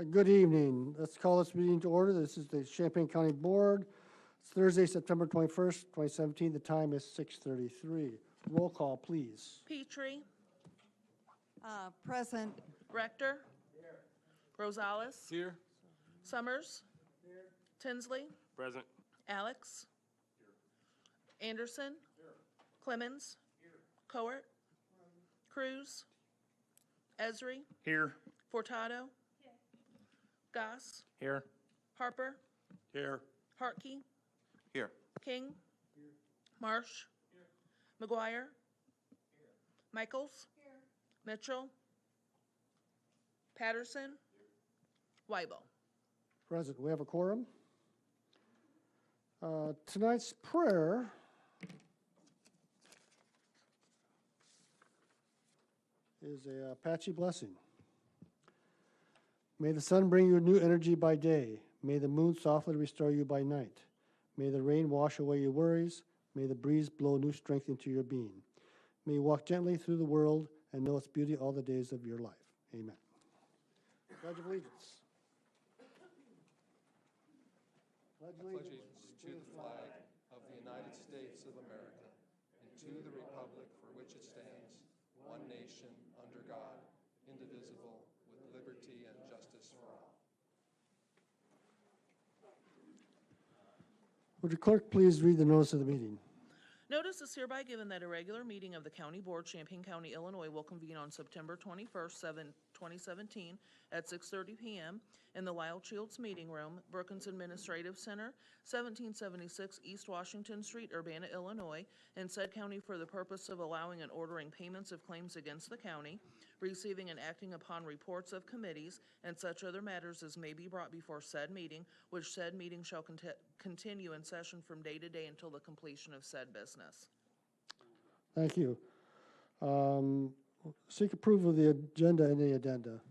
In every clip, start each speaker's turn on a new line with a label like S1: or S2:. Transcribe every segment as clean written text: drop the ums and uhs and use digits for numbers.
S1: Good evening. Let's call this meeting to order. This is the Champaign County Board. It's Thursday, September 21st, 2017. The time is 6:33. Roll call, please.
S2: Petrie.
S3: Present.
S2: Rector. Here. Rosales.
S4: Here.
S2: Summers. Here. Tinsley.
S4: Present.
S2: Alex. Here. Anderson. Here. Clemens. Here. Coert. Cruz. Esri.
S4: Here.
S2: Furtado. Here. Goss.
S4: Here.
S2: Harper.
S4: Here.
S2: Hartke.
S4: Here.
S2: King. Here. Marsh. Here. McGuire. Here. Michaels. Here. Mitchell. Patterson. Here. Weibel.
S1: Present. We have a quorum. Tonight's prayer is a Apache blessing. May the sun bring you new energy by day. May the moon softly restore you by night. May the rain wash away your worries. May the breeze blow new strength into your being. May you walk gently through the world and know its beauty all the days of your life. Amen. Pledge of Allegiance. Pledge
S5: allegiance to the flag of the United States of America and to the republic for which it stands, one nation, under God, indivisible, with liberty and justice for all.
S1: Would the clerk please read the notice of the meeting?
S2: Notice is hereby given that a regular meeting of the County Board, Champaign County, Illinois, will convene on September 21st, 2017, at 6:30 p.m. in the Lyle Shields Meeting Room, Brookins Administrative Center, 1776 East Washington Street, Urbana, Illinois, in said county for the purpose of allowing and ordering payments of claims against the county, receiving and acting upon reports of committees, and such other matters as may be brought before said meeting, which said meeting shall continue in session from day to day until the completion of said business.
S1: Thank you. Seek approval of the agenda and the addenda.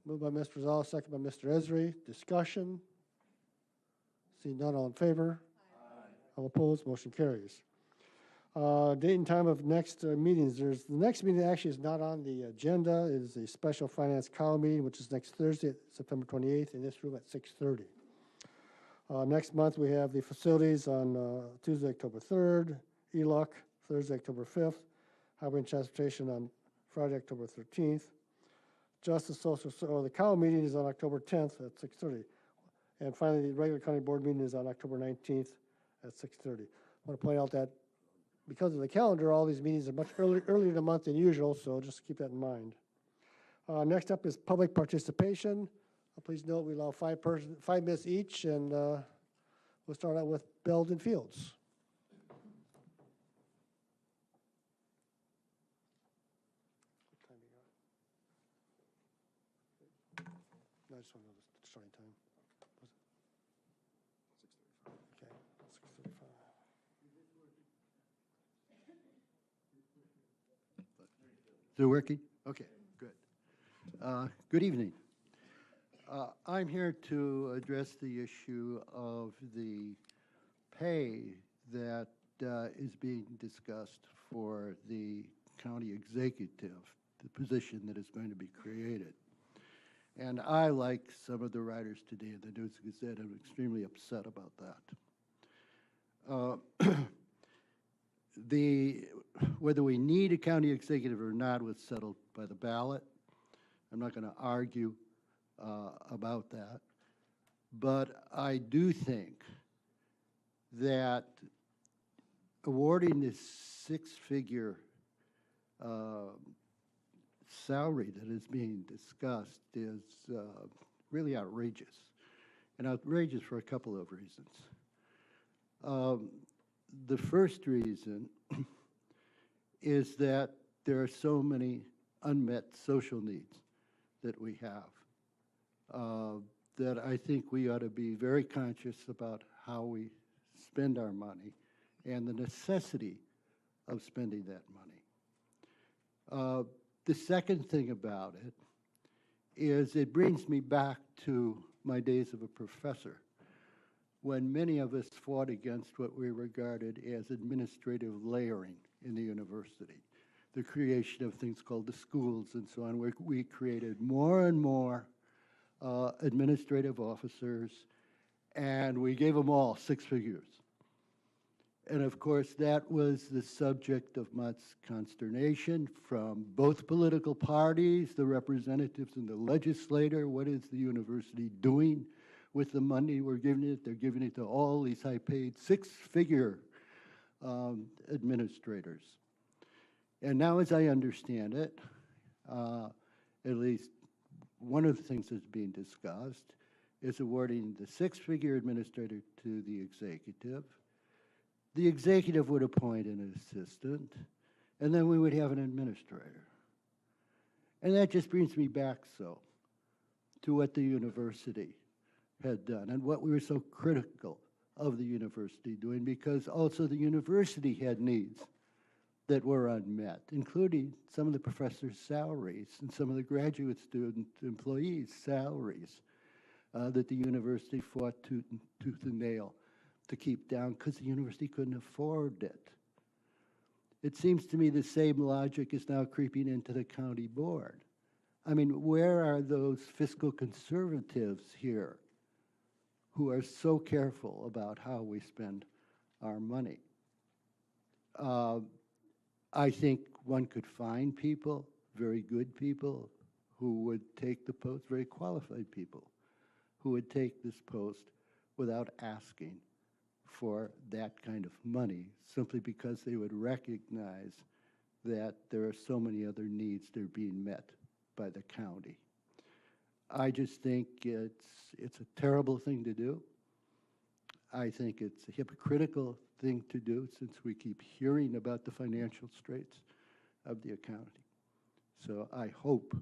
S1: Moved by Mr. Rosales, second by Mr. Esri. Discussion. Seeing none, all in favor? Aye. All opposed, motion carries. Date and time of next meetings. The next meeting actually is not on the agenda. It is a special finance cow meeting, which is next Thursday, September 28th, in this room at 6:30. Next month, we have the facilities on Tuesday, October 3rd, ELUC, Thursday, October 5th, Highway and Transportation on Friday, October 13th. Justice Social, or the cow meeting is on October 10th at 6:30. And finally, the regular county board meeting is on October 19th at 6:30. I want to point out that because of the calendar, all these meetings are much earlier in the month than usual, so just keep that in mind. Next up is public participation. Please note we allow 5 minutes each, and we'll start out with Belden Fields. No, I just want to know the starting time. Was it? 6:35. Okay, 6:35.
S6: Is it working? Okay, good. Good evening. I'm here to address the issue of the pay that is being discussed for the county executive, the position that is going to be created. And I, like some of the writers today in the News Gazette, am extremely upset about that. Whether we need a county executive or not was settled by the ballot. I'm not going to argue about that. But I do think that awarding this 6-figure salary that is being discussed is really outrageous, and outrageous for a couple of reasons. The first reason is that there are so many unmet social needs that we have that I think we ought to be very conscious about how we spend our money and the necessity of spending that money. The second thing about it is it brings me back to my days of a professor, when many of us fought against what we regarded as administrative layering in the university, the creation of things called the schools and so on, where we created more and more administrative officers, and we gave them all 6 figures. And of course, that was the subject of much consternation from both political parties, the representatives and the legislator. What is the university doing with the money we're giving it? They're giving it to all these high-paid 6-figure administrators. And now, as I understand it, at least one of the things that's being discussed is awarding the 6-figure administrator to the executive. The executive would appoint an assistant, and then we would have an administrator. And that just brings me back to what the university had done and what we were so critical of the university doing, because also the university had needs that were unmet, including some of the professors' salaries and some of the graduate student employees' salaries that the university fought tooth and nail to keep down because the university couldn't afford it. It seems to me the same logic is now creeping into the county board. I mean, where are those fiscal conservatives here who are so careful about how we spend our money? I think one could find people, very good people, who would take the post, very qualified people, who would take this post without asking for that kind of money, simply because they would recognize that there are so many other needs that are being met by the county. I just think it's a terrible thing to do. I think it's a hypocritical thing to do, since we keep hearing about the financial straits of the county. So I hope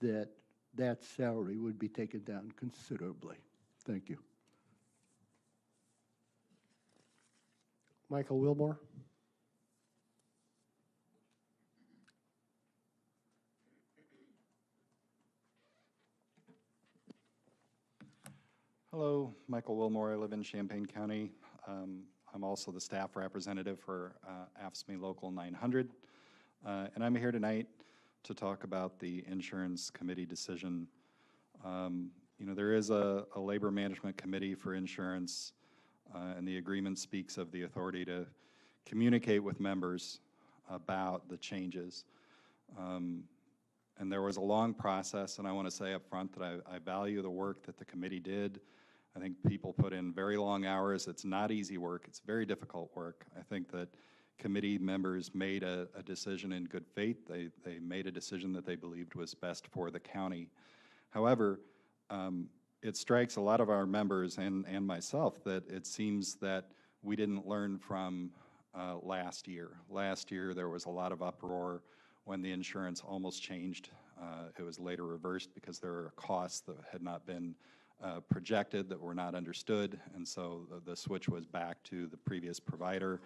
S6: that that salary would be taken down considerably. Thank you.
S1: Michael Wilmore.
S3: Hello, Michael Wilmore. I live in Champaign County. I'm also the staff representative for AFSCME Local 900. And I'm here tonight to talk about the insurance committee decision. You know, there is a labor management committee for insurance, and the agreement speaks of the authority to communicate with members about the changes. And there was a long process, and I want to say up front that I value the work that the committee did. I think people put in very long hours. It's not easy work. It's very difficult work. I think that committee members made a decision in good faith. They made a decision that they believed was best for the county. However, it strikes a lot of our members and myself that it seems that we didn't learn from last year. Last year there was a lot of uproar when the insurance almost changed. It was later reversed because there were costs that had not been projected, that were not understood, and so the switch was back to the previous provider.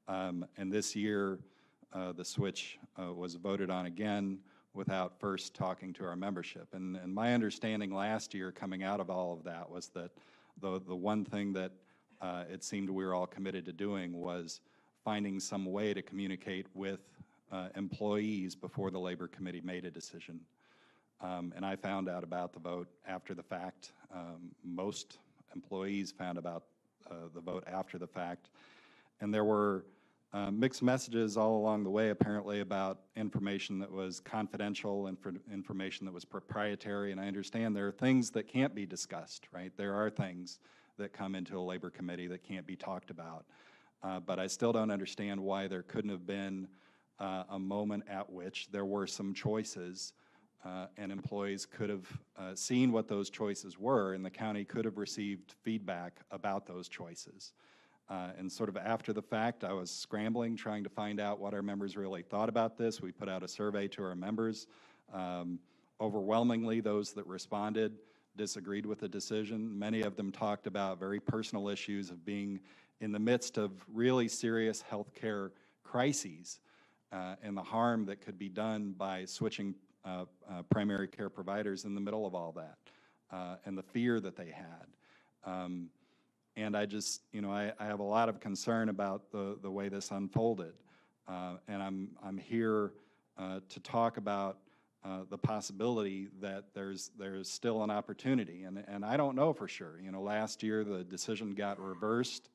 S3: And this year, the switch was voted on again without first talking to our membership. And my understanding last year coming out of all of that was that the one thing that it seemed we were all committed to doing was finding some way to communicate with employees before the Labor Committee made a decision. And I found out about the vote after the fact. Most employees found about the vote after the fact. And there were mixed messages all along the way, apparently, about information that was confidential and information that was proprietary. And I understand there are things that can't be discussed, right? There are things that come into a labor committee that can't be talked about. But I still don't understand why there couldn't have been a moment at which there were some choices and employees could have seen what those choices were, and the county could have received feedback about those choices. And sort of after the fact, I was scrambling, trying to find out what our members really thought about this. We put out a survey to our members. Overwhelmingly, those that responded disagreed with the decision. Many of them talked about very personal issues of being in the midst of really serious healthcare crises and the harm that could be done by switching primary care providers in the middle of all that, and the fear that they had. And I just, you know, I have a lot of concern about the way this unfolded. And I'm here to talk about the possibility that there's still an opportunity, and I don't know for sure. You know, last year the decision got reversed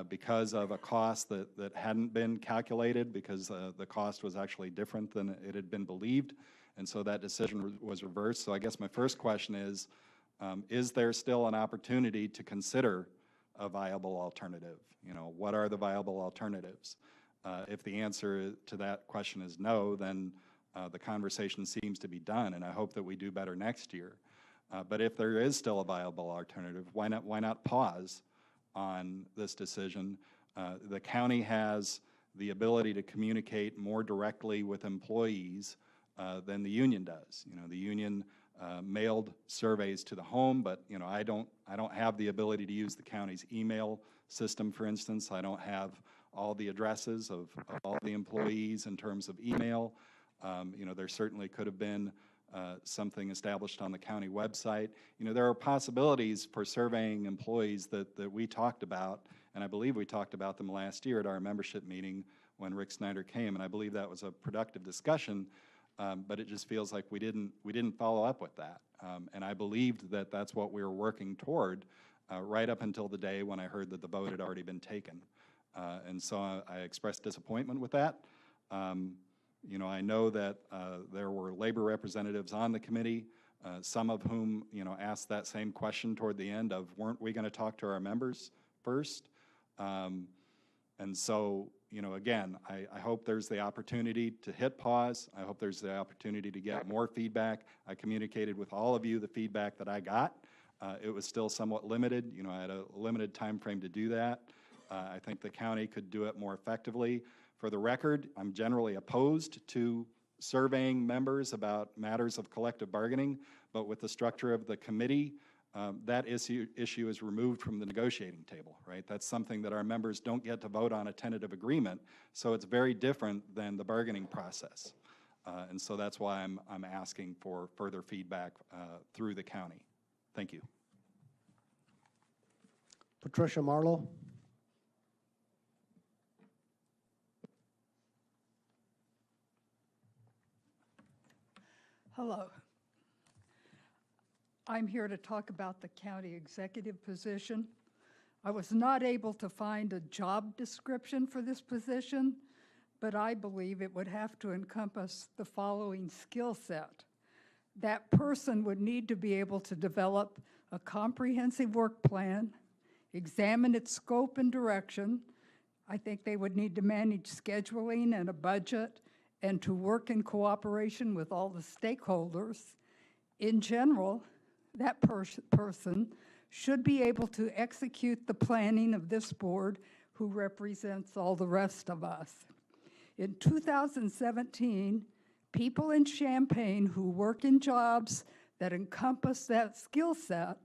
S3: because of a cost that hadn't been calculated, because the cost was actually different than it had been believed, and so that decision was reversed. So I guess my first question is there still an opportunity to consider a viable alternative? You know, what are the viable alternatives? If the answer to that question is no, then the conversation seems to be done, and I hope that we do better next year. But if there is still a viable alternative, why not pause on this decision? The county has the ability to communicate more directly with employees than the union does. You know, the union mailed surveys to the home, but you know, I don't have the ability to use the county's email system, for instance. I don't have all the addresses of all the employees in terms of email. You know, there certainly could have been something established on the county website. You know, there are possibilities for surveying employees that we talked about, and I believe we talked about them last year at our membership meeting when Rick Snyder came, and I believe that was a productive discussion, but it just feels like we didn't follow up with that. And I believed that that's what we were working toward right up until the day when I heard that the vote had already been taken. And so I expressed disappointment with that. You know, I know that there were labor representatives on the committee, some of whom, you know, asked that same question toward the end of, weren't we going to talk to our members first? And so, you know, again, I hope there's the opportunity to hit pause. I hope there's the opportunity to get more feedback. I communicated with all of you the feedback that I got. It was still somewhat limited. You know, I had a limited time frame to do that. I think the county could do it more effectively. For the record, I'm generally opposed to surveying members about matters of collective bargaining, but with the structure of the committee, that issue is removed from the negotiating table, right? That's something that our members don't get to vote on a tentative agreement, so it's very different than the bargaining process. And so that's why I'm asking for further feedback through the county. Thank you.
S1: Patricia Marlowe.
S4: Hello. I'm here to talk about the county executive position. I was not able to find a job description for this position, but I believe it would have to encompass the following skill set. That person would need to be able to develop a comprehensive work plan, examine its scope and direction. I think they would need to manage scheduling and a budget, and to work in cooperation with all the stakeholders. In general, that person should be able to execute the planning of this board, who represents all the rest of us. In 2017, people in Champaign who work in jobs that encompass that skill set,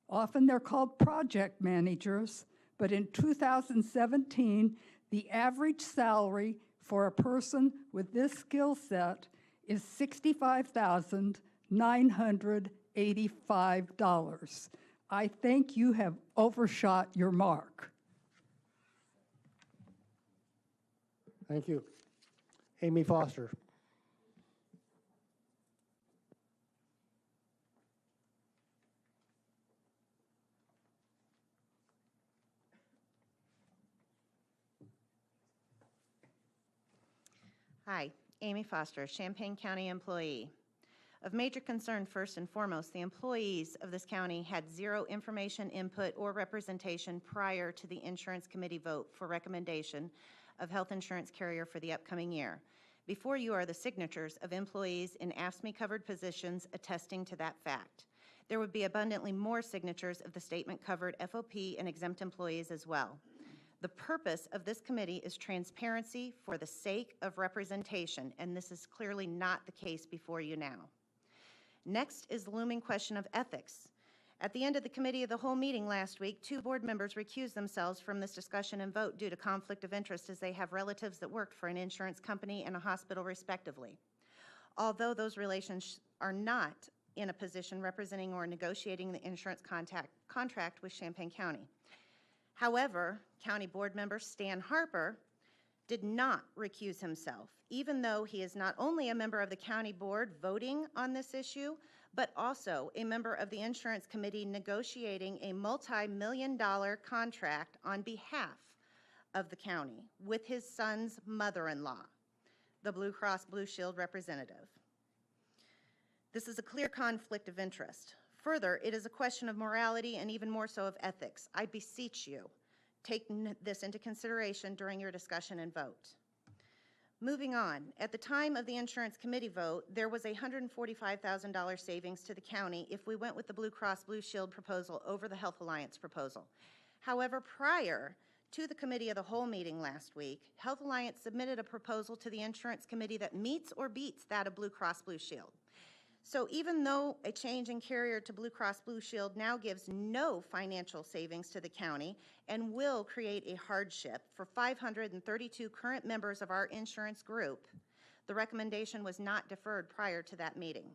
S4: often they're called project managers, but in 2017, the average salary for a person with this skill set is $65,985. I think you have overshot your mark.
S1: Thank you. Amy Foster.
S7: Hi, Amy Foster, Champaign County employee. Of major concern, first and foremost, the employees of this county had zero information, input, or representation prior to the insurance committee vote for recommendation of health insurance carrier for the upcoming year. Before you are the signatures of employees in AFSCME-covered positions attesting to that fact. There would be abundantly more signatures of the statement-covered FOP and exempt employees as well. The purpose of this committee is transparency for the sake of representation, and this is clearly not the case before you now. Next is the looming question of ethics. At the end of the committee of the whole meeting last week, 2 board members recused themselves from this discussion and vote due to conflict of interest, as they have relatives that worked for an insurance company and a hospital respectively. Although those relations are not in a position representing or negotiating the insurance contract with Champaign County. However, County Board member Stan Harper did not recuse himself, even though he is not only a member of the county board voting on this issue, but also a member of the insurance committee negotiating a multi-million-dollar contract on behalf of the county with his son's mother-in-law, the Blue Cross Blue Shield representative. This is a clear conflict of interest. Further, it is a question of morality and even more so of ethics. I beseech you, take this into consideration during your discussion and vote. Moving on, at the time of the insurance committee vote, there was a $145,000 savings to the county if we went with the Blue Cross Blue Shield proposal over the Health Alliance proposal. However, prior to the committee of the whole meeting last week, Health Alliance submitted a proposal to the insurance committee that meets or beats that of Blue Cross Blue Shield. So even though a change in carrier to Blue Cross Blue Shield now gives no financial savings to the county and will create a hardship for 532 current members of our insurance group, the recommendation was not deferred prior to that meeting.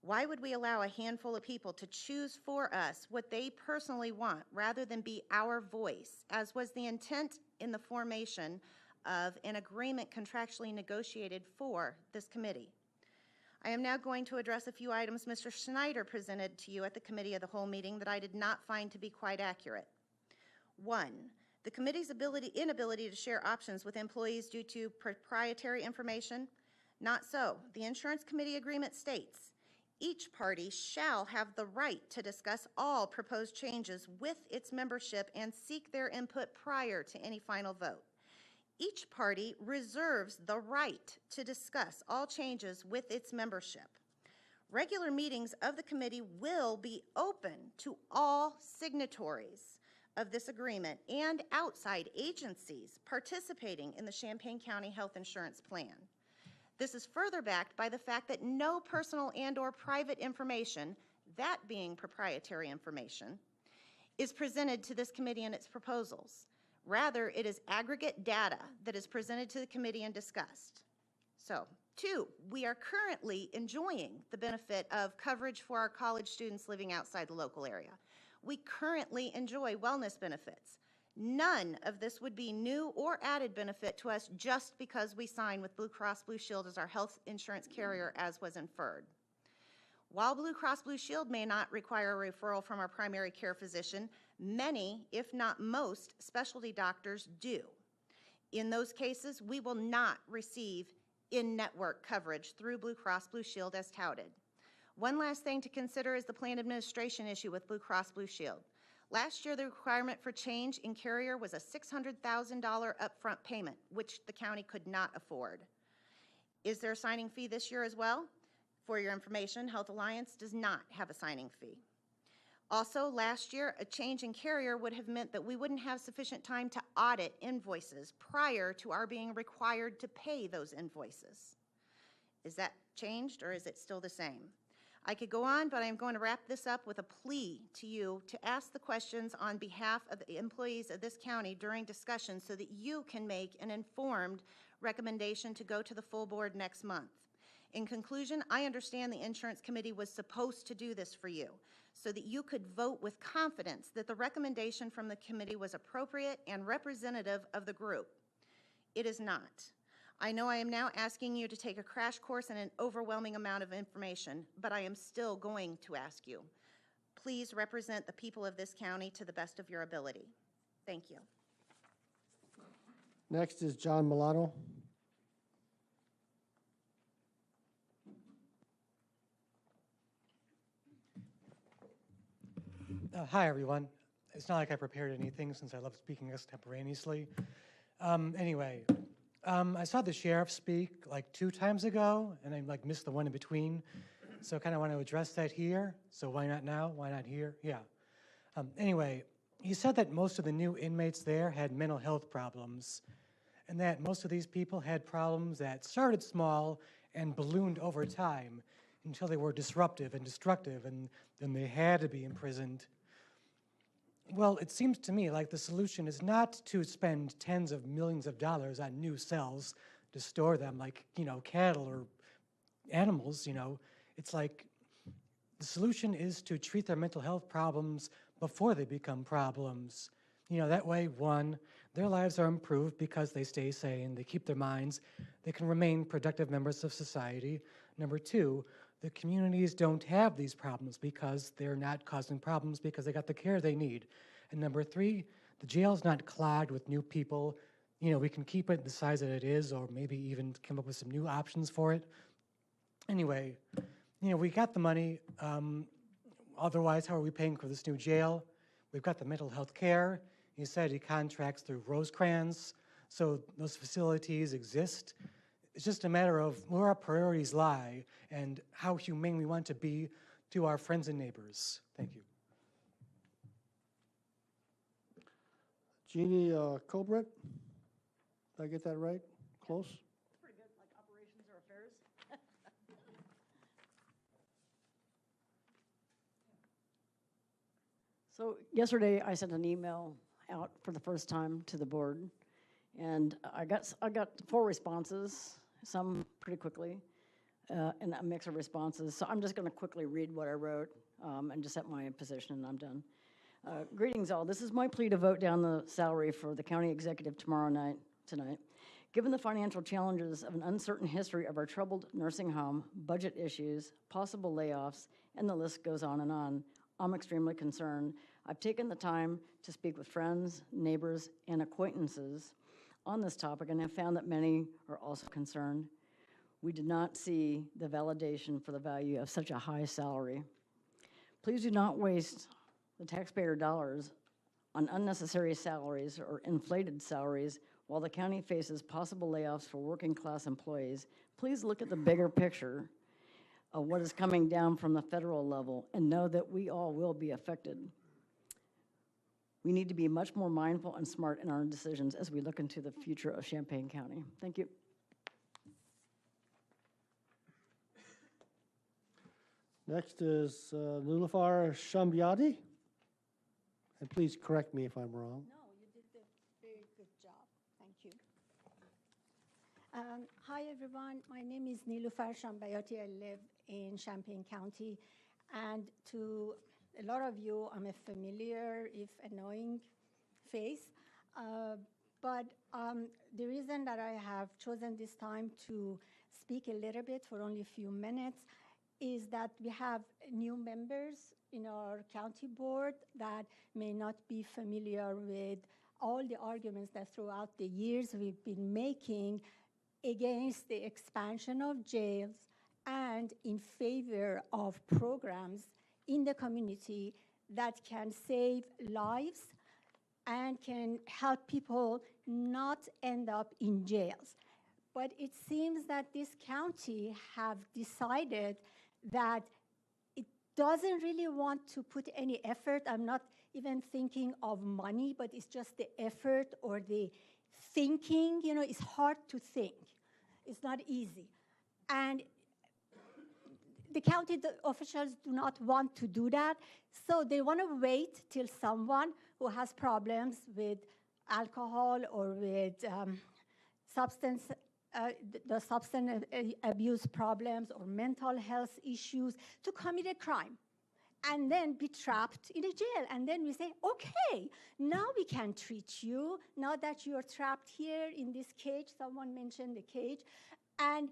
S7: Why would we allow a handful of people to choose for us what they personally want rather than be our voice, as was the intent in the formation of an agreement contractually negotiated for this committee? I am now going to address a few items Mr. Schneider presented to you at the committee of the whole meeting that I did not find to be quite accurate. One, the committee's inability to share options with employees due to proprietary information. Not so. The insurance committee agreement states, each party shall have the right to discuss all proposed changes with its membership and seek their input prior to any final vote. Each party reserves the right to discuss all changes with its membership. Regular meetings of the committee will be open to all signatories of this agreement and outside agencies participating in the Champaign County Health Insurance Plan. This is further backed by the fact that no personal and/or private information, that being proprietary information, is presented to this committee in its proposals. Rather, it is aggregate data that is presented to the committee and discussed. So, two, we are currently enjoying the benefit of coverage for our college students living outside the local area. We currently enjoy wellness benefits. None of this would be new or added benefit to us just because we sign with Blue Cross Blue Shield as our health insurance carrier, as was inferred. While Blue Cross Blue Shield may not require a referral from our primary care physician, many, if not most, specialty doctors do. In those cases, we will not receive in-network coverage through Blue Cross Blue Shield as touted. One last thing to consider is the plan administration issue with Blue Cross Blue Shield. Last year, the requirement for change in carrier was a $600,000 upfront payment, which the county could not afford. Is there a signing fee this year as well? For your information, Health Alliance does not have a signing fee. Also, last year, a change in carrier would have meant that we wouldn't have sufficient time to audit invoices prior to our being required to pay those invoices. Is that changed or is it still the same? I could go on, but I'm going to wrap this up with a plea to you to ask the questions on behalf of the employees of this county during discussion so that you can make an informed recommendation to go to the full board next month. In conclusion, I understand the insurance committee was supposed to do this for you so that you could vote with confidence that the recommendation from the committee was appropriate and representative of the group. It is not. I know I am now asking you to take a crash course in an overwhelming amount of information, but I am still going to ask you. Please represent the people of this county to the best of your ability. Thank you.
S1: Next is John Milano.
S8: Hi, everyone. It's not like I prepared anything since I love speaking extemporaneously. Anyway, I saw the sheriff speak like 2 times ago, and I missed the one in between. So I kind of want to address that here. So why not now? Why not here? Yeah. Anyway, he said that most of the new inmates there had mental health problems, and that most of these people had problems that started small and ballooned over time until they were disruptive and destructive, and then they had to be imprisoned. Well, it seems to me like the solution is not to spend tens of millions of dollars on new cells to store them like, cattle or animals, It's like the solution is to treat their mental health problems before they become problems. That way, 1, their lives are improved because they stay sane, they keep their minds, they can remain productive members of society. Number two, the communities don't have these problems because they're not causing problems because they got the care they need. And number three, the jail's not clogged with new people. You know, we can keep it the size that it is, or maybe even come up with some new options for it. Anyway, you know, we got the money. Otherwise, how are we paying for this new jail? We've got the mental health care. He said he contracts through Rosecrans, so those facilities exist. It's just a matter of where our priorities lie and how humane we want to be to our friends and neighbors. Thank you.
S1: Jeannie Colbert, did I get that right? Close?
S9: Pretty good, like operations or affairs. So yesterday, I sent an email out for the first time to the board, and I got 4 responses, some pretty quickly, and a mix of responses. So I'm just going to quickly read what I wrote and just set my position, and I'm done. Greetings all. This is my plea to vote down the salary for the county executive tonight. Given the financial challenges of an uncertain history of our troubled nursing home, budget issues, possible layoffs, and the list goes on and on, I'm extremely concerned. I've taken the time to speak with friends, neighbors, and acquaintances on this topic and have found that many are also concerned. We did not see the validation for the value of such a high salary. Please do not waste the taxpayer dollars on unnecessary salaries or inflated salaries while the county faces possible layoffs for working class employees. Please look at the bigger picture of what is coming down from the federal level and know that we all will be affected. We need to be much more mindful and smart in our decisions as we look into the future of Champaign County. Thank you.
S1: Next is Nilufar Shambiati. And please correct me if I'm wrong.
S10: No, you did a very good job. Thank you. Hi, everyone. My name is Nilufar Shambayati. I live in Champaign County. And to a lot of you, I'm a familiar, if annoying face. But the reason that I have chosen this time to speak a little bit for only a few minutes is that we have new members in our county board that may not be familiar with all the arguments that throughout the years we've been making against the expansion of jails and in favor of programs in the community that can save lives and can help people not end up in jails. But it seems that this county have decided that doesn't really want to put any effort. I'm not even thinking of money, but it's just the effort or the thinking. You know, it's hard to think. It's not easy. And the county officials do not want to do that, so they want to wait till someone who has problems with alcohol or with substance abuse problems or mental health issues to commit a crime and then be trapped in a jail. And then we say, okay, now we can treat you, now that you're trapped here in this cage. Someone mentioned the cage. And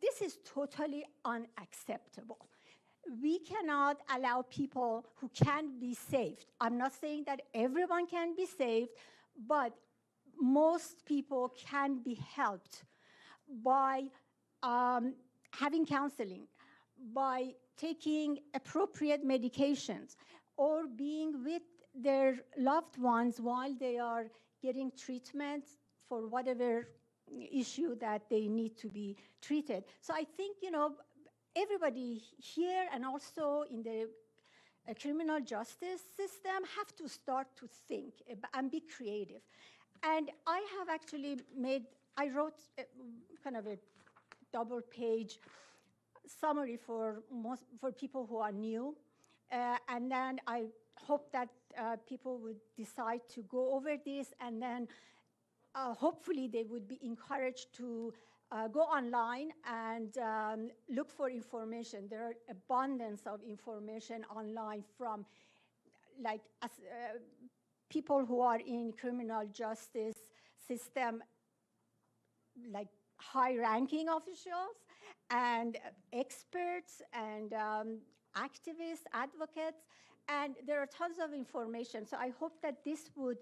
S10: this is totally unacceptable. We cannot allow people who can be saved. I'm not saying that everyone can be saved, but most people can be helped by having counseling, by taking appropriate medications, or being with their loved ones while they are getting treatment for whatever issue that they need to be treated. So I think, you know, everybody here and also in the criminal justice system have to start to think and be creative. And I have actually I wrote kind of a double-page summary for people who are new, and then I hope that people would decide to go over this, and then hopefully they would be encouraged to go online and look for information. There are abundance of information online from like people who are in criminal justice system, like high-ranking officials and experts and activists, advocates, and there are tons of information. So I hope that this would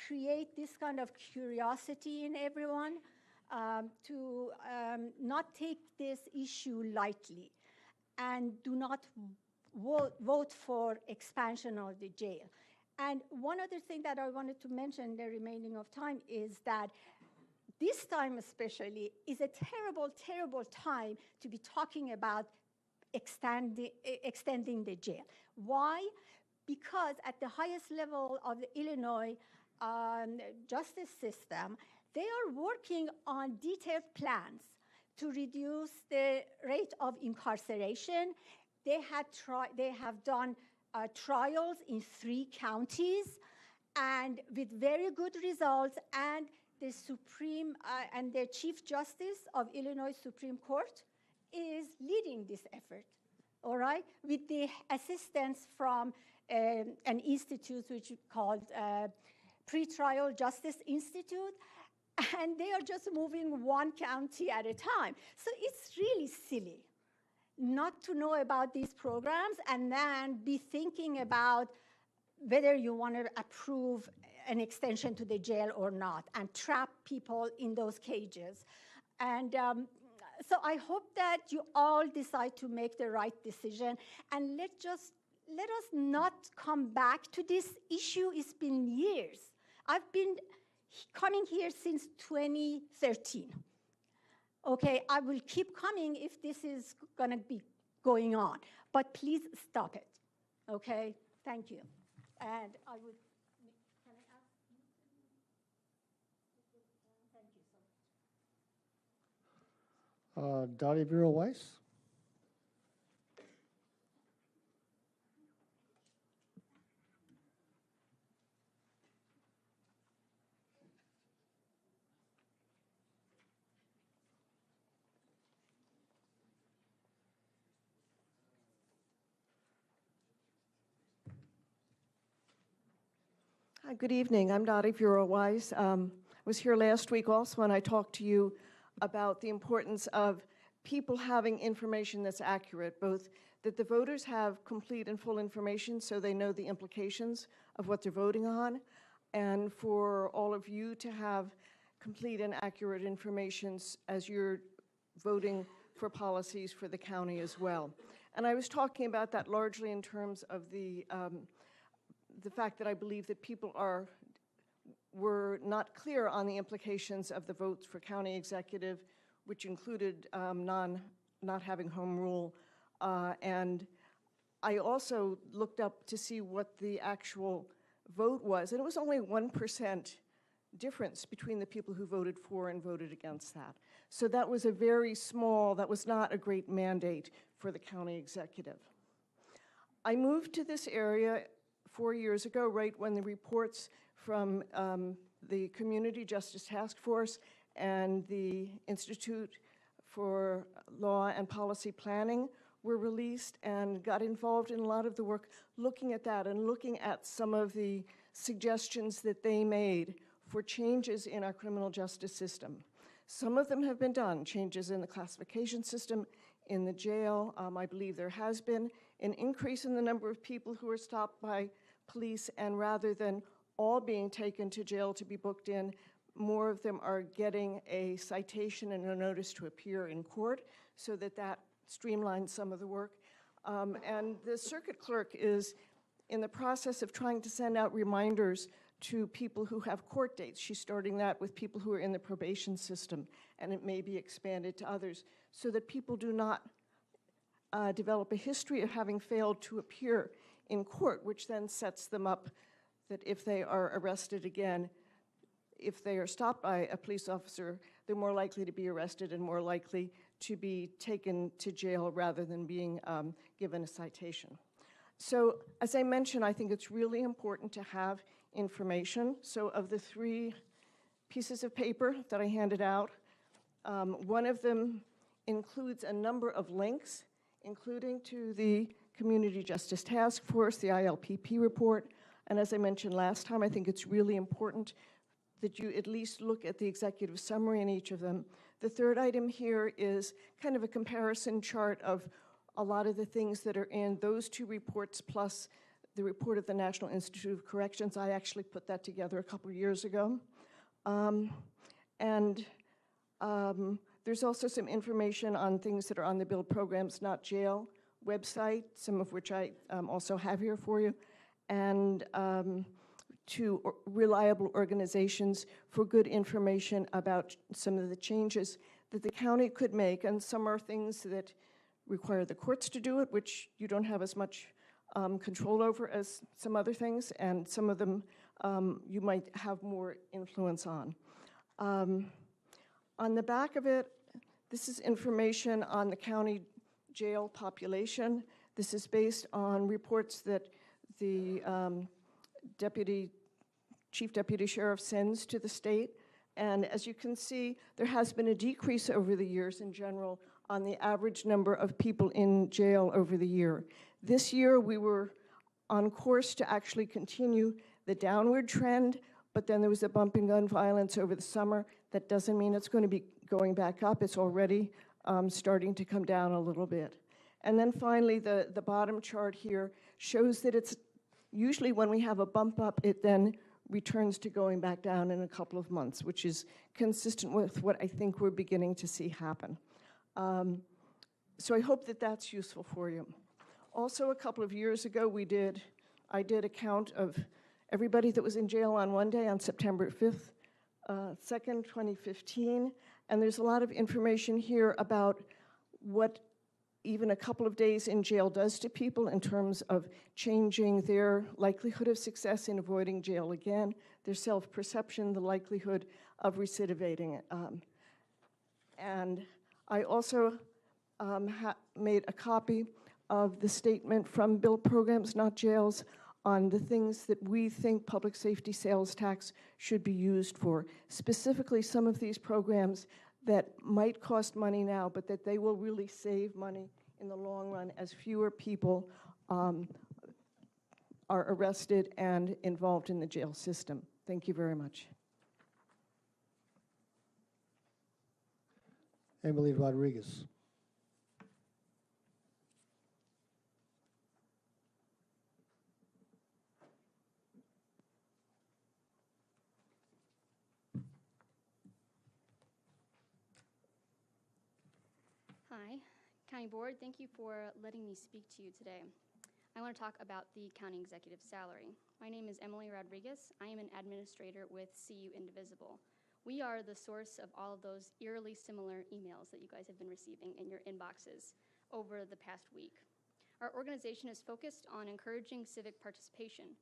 S10: create this kind of curiosity in everyone to not take this issue lightly and do not vote for expansion of the jail. And one other thing that I wanted to mention in the remaining of time is that this time especially is a terrible, terrible time to be talking about extending the jail. Why? Because at the highest level of the Illinois justice system, they are working on detailed plans to reduce the rate of incarceration. They have done trials in 3 counties, and with very good results. And the Supreme and the Chief Justice of Illinois Supreme Court is leading this effort. All right, with the assistance from an institute which is called Pretrial Justice Institute, and they are just moving 1 county at a time. So it's really silly not to know about these programs and then be thinking about whether you want to approve an extension to the jail or not and trap people in those cages. And so I hope that you all decide to make the right decision, and let us not come back to this issue. It's been years. I've been coming here since 2013. Okay, I will keep coming if this is going to be going on, but please stop it. Okay, thank you. And I would, can I ask you? Thank you so much.
S1: Dottie Bureau-Weiss?
S11: Hi, good evening. I'm Dottie Bureau-Weiss. I was here last week also, and I talked to you about the importance of people having information that's accurate, both that the voters have complete and full information so they know the implications of what they're voting on, and for all of you to have complete and accurate information as you're voting for policies for the county as well. And I was talking about that largely in terms of the fact that I believe that people were not clear on the implications of the votes for county executive, which included not having home rule. And I also looked up to see what the actual vote was, and it was only 1% difference between the people who voted for and voted against that. So that was a very small, that was not a great mandate for the county executive. I moved to this area 4 years ago, right when the reports from the Community Justice Task Force and the Institute for Law and Policy Planning were released, and got involved in a lot of the work looking at that and looking at some of the suggestions that they made for changes in our criminal justice system. Some of them have been done, changes in the classification system, in the jail. I believe there has been an increase in the number of people who are stopped by police, and rather than all being taken to jail to be booked in, more of them are getting a citation and a notice to appear in court, so that streamlines some of the work. And the circuit clerk is in the process of trying to send out reminders to people who have court dates. She's starting that with people who are in the probation system, and it may be expanded to others, so that people do not develop a history of having failed to appear in court, which then sets them up that if they are arrested again, if they are stopped by a police officer, they're more likely to be arrested and more likely to be taken to jail rather than being given a citation. So as I mentioned, I think it's really important to have information. So of the 3 pieces of paper that I handed out, one of them includes a number of links, including to the Community Justice Task Force, the ILPP report, And as I mentioned last time, I think it's really important that you at least look at the executive summary in each of them. The third item here is kind of a comparison chart of a lot of the things that are in those two reports plus the report of the National Institute of Corrections. I actually put that together a couple of years ago. There's also some information on things that are on the Build Programs Not Jail website, some of which I also have here for you, and to reliable organizations for good information about some of the changes that the county could make, and some are things that require the courts to do it, which you don't have as much control over as some other things, and some of them you might have more influence on. On the back of it, this is information on the county jail population. This is based on reports that the Chief Deputy Sheriff sends to the state. And as you can see, there has been a decrease over the years in general on the average number of people in jail over the year. This year, we were on course to actually continue the downward trend, but then there was a bump in gun violence over the summer. That doesn't mean it's going to be going back up. It's already starting to come down a little bit. And then finally, the bottom chart here shows that it's usually when we have a bump up, it then returns to going back down in a couple of months, which is consistent with what I think we're beginning to see happen. So I hope that that's useful for you. Also, a couple of years ago, I did a count of everybody that was in jail on one day on September 5th, 2nd, 2015, and there's a lot of information here about what even a couple of days in jail does to people in terms of changing their likelihood of success in avoiding jail again, their self-perception, the likelihood of recidivating. And I also made a copy of the statement from Build Programs Not Jails on the things that we think public safety sales tax should be used for. Specifically, some of these programs that might cost money now, but that they will really save money in the long run as fewer people are arrested and involved in the jail system. Thank you very much.
S1: Emily Rodriguez.
S12: Hi, County Board, thank you for letting me speak to you today. I want to talk about the county executive salary. My name is Emily Rodriguez. I am an administrator with CU Indivisible. We are the source of all of those eerily similar emails that you guys have been receiving in your inboxes over the past week. Our organization is focused on encouraging civic participation.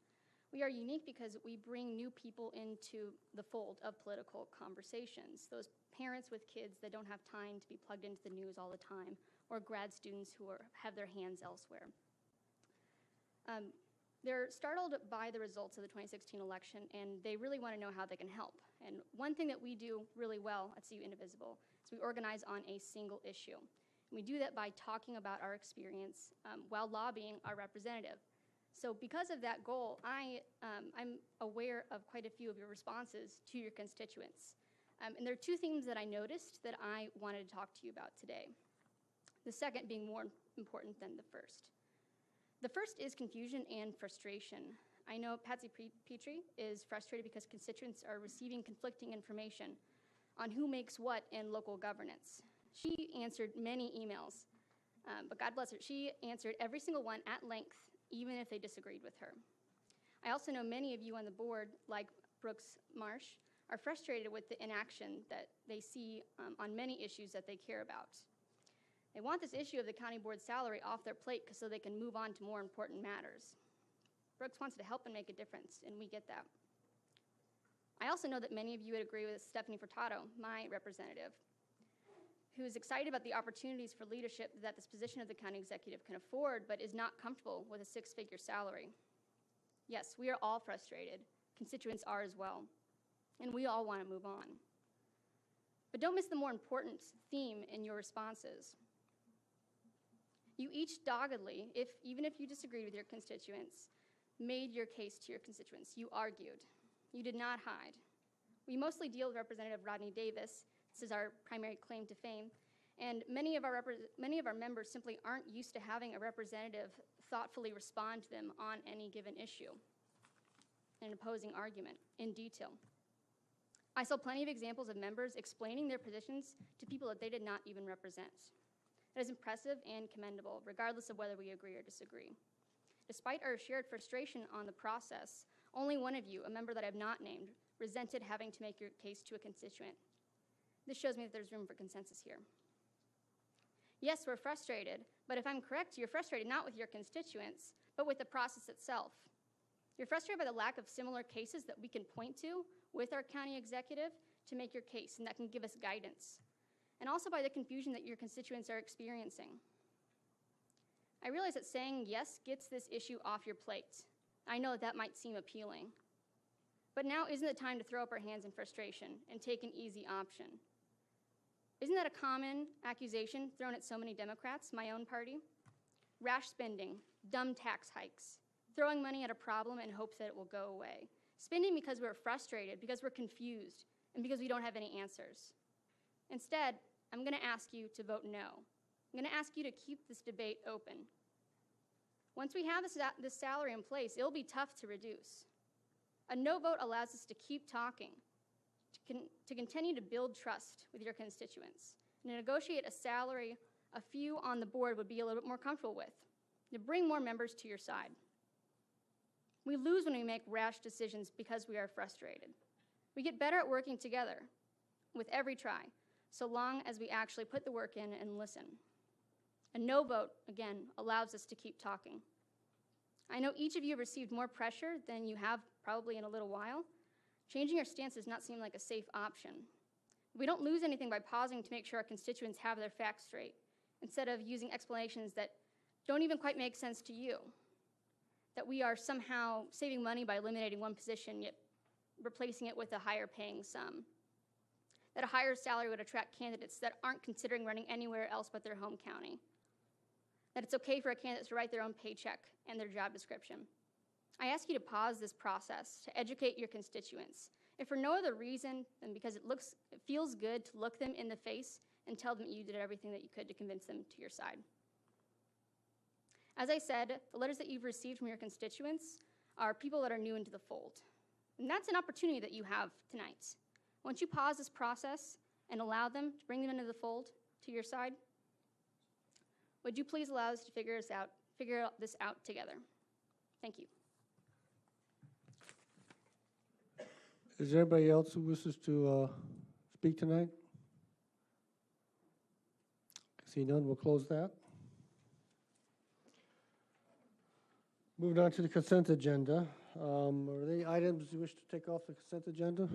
S12: We are unique because we bring new people into the fold of political conversations. Those parents with kids that don't have time to be plugged into the news all the time, or grad students who have their hands elsewhere. They're startled by the results of the 2016 election, and they really want to know how they can help. And one thing that we do really well at CU Indivisible is we organize on a single issue. And we do that by talking about our experience while lobbying our representative. So because of that goal, I'm aware of quite a few of your responses to your constituents. And there are two themes that I noticed that I wanted to talk to you about today. The second being more important than the first. The first is confusion and frustration. I know Patsy Petrie is frustrated because constituents are receiving conflicting information on who makes what in local governance. She answered many emails, but God bless her, she answered every single one at length, even if they disagreed with her. I also know many of you on the board, like Brooks Marsh, are frustrated with the inaction that they see on many issues that they care about. They want this issue of the county board salary off their plate so they can move on to more important matters. Brooks wants to help and make a difference, and we get that. I also know that many of you would agree with Stephanie Furtado, my representative, who is excited about the opportunities for leadership that this position of the county executive can afford, but is not comfortable with a six-figure salary. Yes, we are all frustrated. Constituents are as well. And we all want to move on. But don't miss the more important theme in your responses. You each doggedly, even if you disagreed with your constituents, made your case to your constituents. You argued. You did not hide. We mostly deal with Representative Rodney Davis. This is our primary claim to fame. And many of our members simply aren't used to having a representative thoughtfully respond to them on any given issue, an opposing argument in detail. I saw plenty of examples of members explaining their positions to people that they did not even represent. That is impressive and commendable, regardless of whether we agree or disagree. Despite our shared frustration on the process, only one of you, a member that I have not named, resented having to make your case to a constituent. This shows me that there's room for consensus here. Yes, we're frustrated, but if I'm correct, you're frustrated not with your constituents, but with the process itself. You're frustrated by the lack of similar cases that we can point to with our county executive to make your case, and that can give us guidance, and also by the confusion that your constituents are experiencing. I realize that saying yes gets this issue off your plate. I know that might seem appealing, but now isn't the time to throw up our hands in frustration and take an easy option. Isn't that a common accusation thrown at so many Democrats, my own party? Rash spending, dumb tax hikes, throwing money at a problem in hopes that it will go away. Spending because we're frustrated, because we're confused, and because we don't have any answers. Instead, I'm going to ask you to vote no. I'm going to ask you to keep this debate open. Once we have this salary in place, it'll be tough to reduce. A no vote allows us to keep talking, to continue to build trust with your constituents, and to negotiate a salary a few on the board would be a little bit more comfortable with, to bring more members to your side. We lose when we make rash decisions because we are frustrated. We get better at working together with every try, so long as we actually put the work in and listen. A no vote, again, allows us to keep talking. I know each of you have received more pressure than you have probably in a little while. Changing your stance does not seem like a safe option. We don't lose anything by pausing to make sure our constituents have their facts straight, instead of using explanations that don't even quite make sense to you. That we are somehow saving money by eliminating one position, yet replacing it with a higher paying sum. That a higher salary would attract candidates that aren't considering running anywhere else but their home county. That it's okay for a candidate to write their own paycheck and their job description. I ask you to pause this process to educate your constituents, if for no other reason than because it feels good to look them in the face and tell them that you did everything that you could to convince them to your side. As I said, the letters that you've received from your constituents are people that are new into the fold. And that's an opportunity that you have tonight. Once you pause this process and allow them to bring them into the fold to your side, would you please allow us to figure this out together? Thank you.
S1: Is there anybody else who wishes to speak tonight? See none, we'll close that. Moving on to the consent agenda. Are there any items you wish to take off the consent agenda?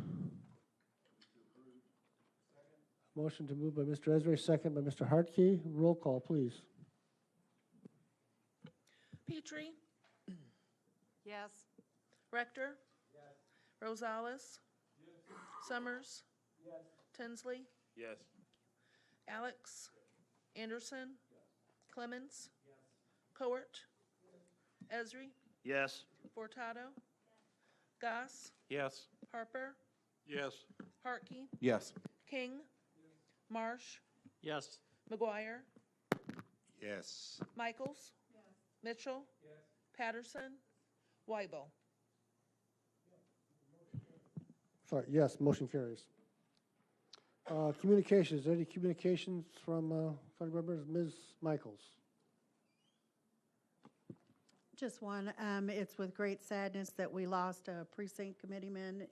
S1: Motion to move by Mr. Esri, second by Mr. Hartke. Roll call, please.
S2: Petrie,
S7: Yes.
S2: Rector, Rosales, Summers, Tinsley,
S13: Yes.
S2: Alex, Anderson, Clemens, Coert, Esri,
S13: Yes.
S2: Furtado, Goss,
S13: Yes.
S2: Harper,
S13: Yes.
S2: Hartke,
S13: Yes.
S2: King, Marsh,
S13: Yes.
S2: McGuire,
S13: Yes.
S2: Michaels, Mitchell, Patterson, Weibel.
S1: Sorry, yes, motion carries. Communications, is there any communications from county members? Ms. Michaels?
S14: Just one. It's with great sadness that we lost a precinct committeeman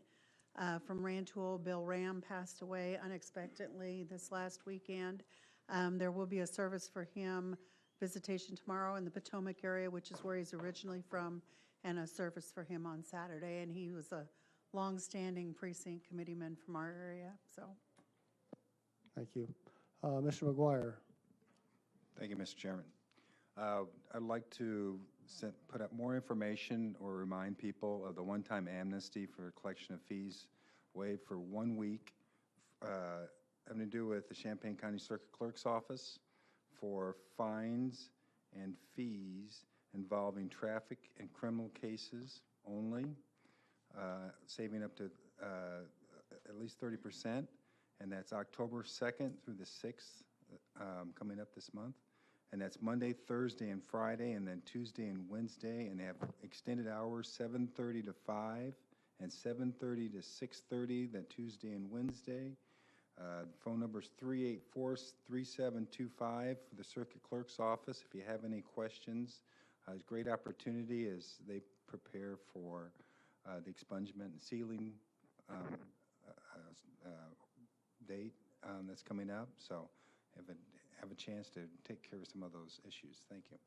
S14: from Rantoul. Bill Ram passed away unexpectedly this last weekend. There will be a service for him, visitation tomorrow in the Potomac area, which is where he's originally from, and a service for him on Saturday. And he was a longstanding precinct committeeman from our area, so.
S1: Thank you. Mr. McGuire?
S15: Thank you, Mr. Chairman. I'd like to put up more information or remind people of the one-time amnesty for collection of fees waived for 1 week, having to do with the Champaign County Circuit Clerk's Office for fines and fees involving traffic and criminal cases only, saving up to at least 30%, and that's October 2nd through the 6th, coming up this month. And that's Monday, Thursday, and Friday, and then Tuesday and Wednesday, and they have extended hours, 7:30 to 5, and 7:30 to 6:30, that Tuesday and Wednesday. Phone number is 384-3725 for the Circuit Clerk's Office. If you have any questions, it's a great opportunity as they prepare for the expungement and sealing date that's coming up. So have a chance to take care of some of those issues. Thank you.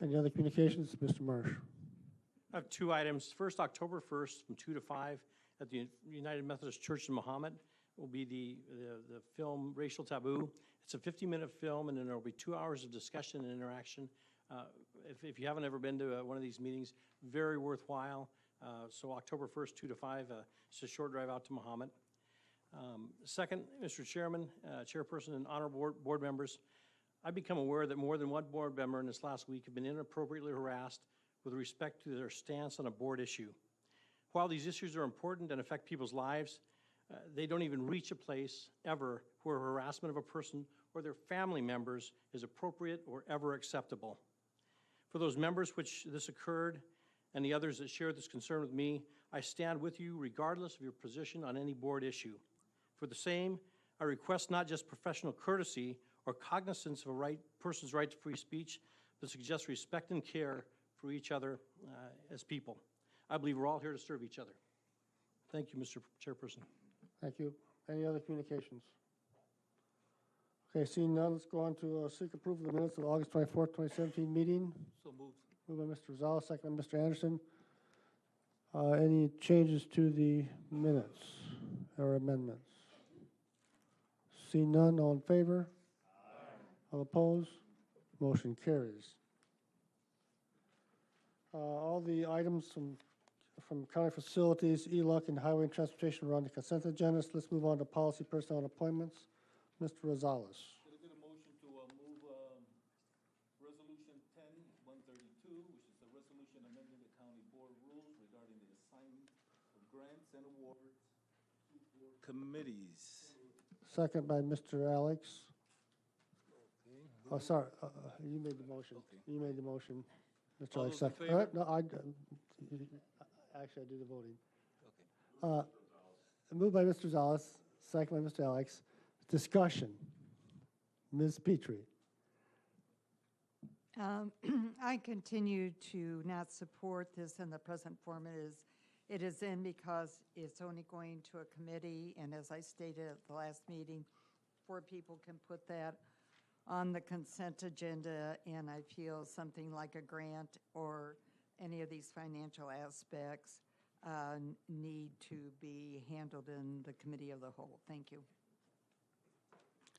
S1: Any other communications? Mr. Marsh.
S13: I have two items. First, October 1st from 2 to 5 at the United Methodist Church in Mahomet will be the film Racial Taboo. It's a 50-minute film, and then there will be 2 hours of discussion and interaction. If you haven't ever been to one of these meetings, very worthwhile. So October 1st, 2 to 5, it's a short drive out to Mahomet. Second, Mr. Chairman, Chairperson, and honorable board members, I've become aware that more than one board member in this last week have been inappropriately harassed with respect to their stance on a board issue. While these issues are important and affect people's lives, they don't even reach a place ever where harassment of a person or their family members is appropriate or ever acceptable. For those members which this occurred and the others that share this concern with me, I stand with you regardless of your position on any board issue. For the same, I request not just professional courtesy or cognizance of a person's right to free speech, but suggest respect and care for each other as people. I believe we're all here to serve each other. Thank you, Mr. Chairperson.
S1: Thank you. Any other communications? Okay, seeing none, let's go on to seek approval of the minutes of the August 24th, 2017 meeting.
S13: So moved.
S1: Moved by Mr. Rosales, second by Mr. Anderson. Any changes to the minutes or amendments? Seeing none, all in favor? Aye. All opposed? Motion carries. All the items from county facilities, ELUC, and highway and transportation are on the consent agenda. So let's move on to policy, personnel, and appointments. Mr. Rosales.
S16: Can I get a motion to move Resolution 10-132, which is the resolution amending the county board rules regarding the assignment of grants and awards to board committees.
S1: Second by Mr. Alex. Okay. Oh, sorry, you made the motion. Okay. You made the motion. Mr. Alex, second. No, actually, I do the voting. Okay. Moved by Mr. Rosales, second by Mr. Alex. Discussion. Ms. Petrie.
S17: I continue to not support this in the present form it is in because it's only going to a committee, and as I stated at the last meeting, 4 people can put that on the consent agenda, and I feel something like a grant or any of these financial aspects need to be handled in the committee of the whole. Thank you.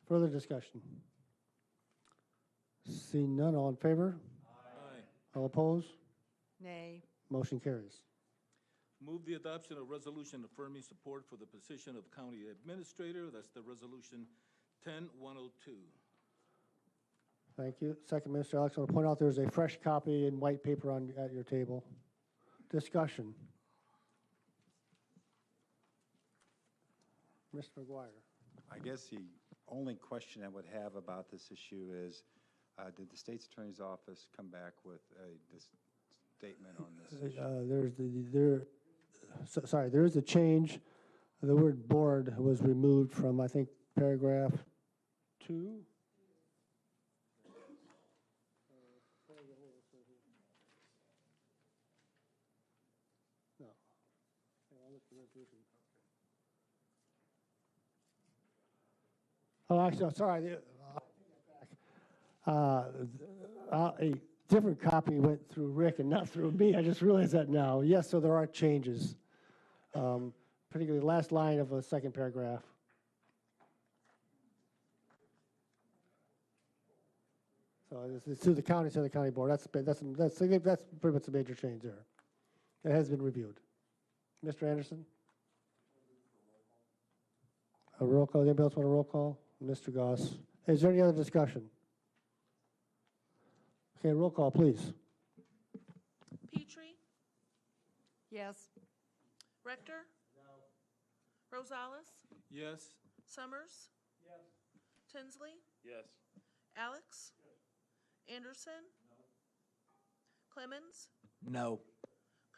S1: Further discussion? Seeing none, all in favor?
S16: Aye.
S1: All opposed?
S17: Nay.
S1: Motion carries.
S16: Move the adoption of resolution affirming support for the position of county administrator. That's the resolution 10-102.
S1: Thank you. Second, Mr. Alex, I want to point out there's a fresh copy in white paper at your table. Discussion. Mr. McGuire.
S15: I guess the only question I would have about this issue is, did the state's attorney's office come back with a statement on this issue?
S1: There is a change. The word board was removed from, I think, paragraph 2. No. I'll look at the resolution. Oh, actually, sorry. A different copy went through Rick and not through me. I just realized that now. Yes, so there are changes, particularly the last line of the second paragraph. So it's to the county board. That's pretty much a major change there. It has been reviewed. Mr. Anderson? A roll call. Anybody else want a roll call? Mr. Goss. Is there any other discussion? Okay, roll call, please.
S2: Petrie,
S17: Yes.
S2: Rector? Rosales?
S16: Yes.
S2: Summers? Tinsley?
S16: Yes.
S2: Alex? Anderson? Clemens?
S16: No.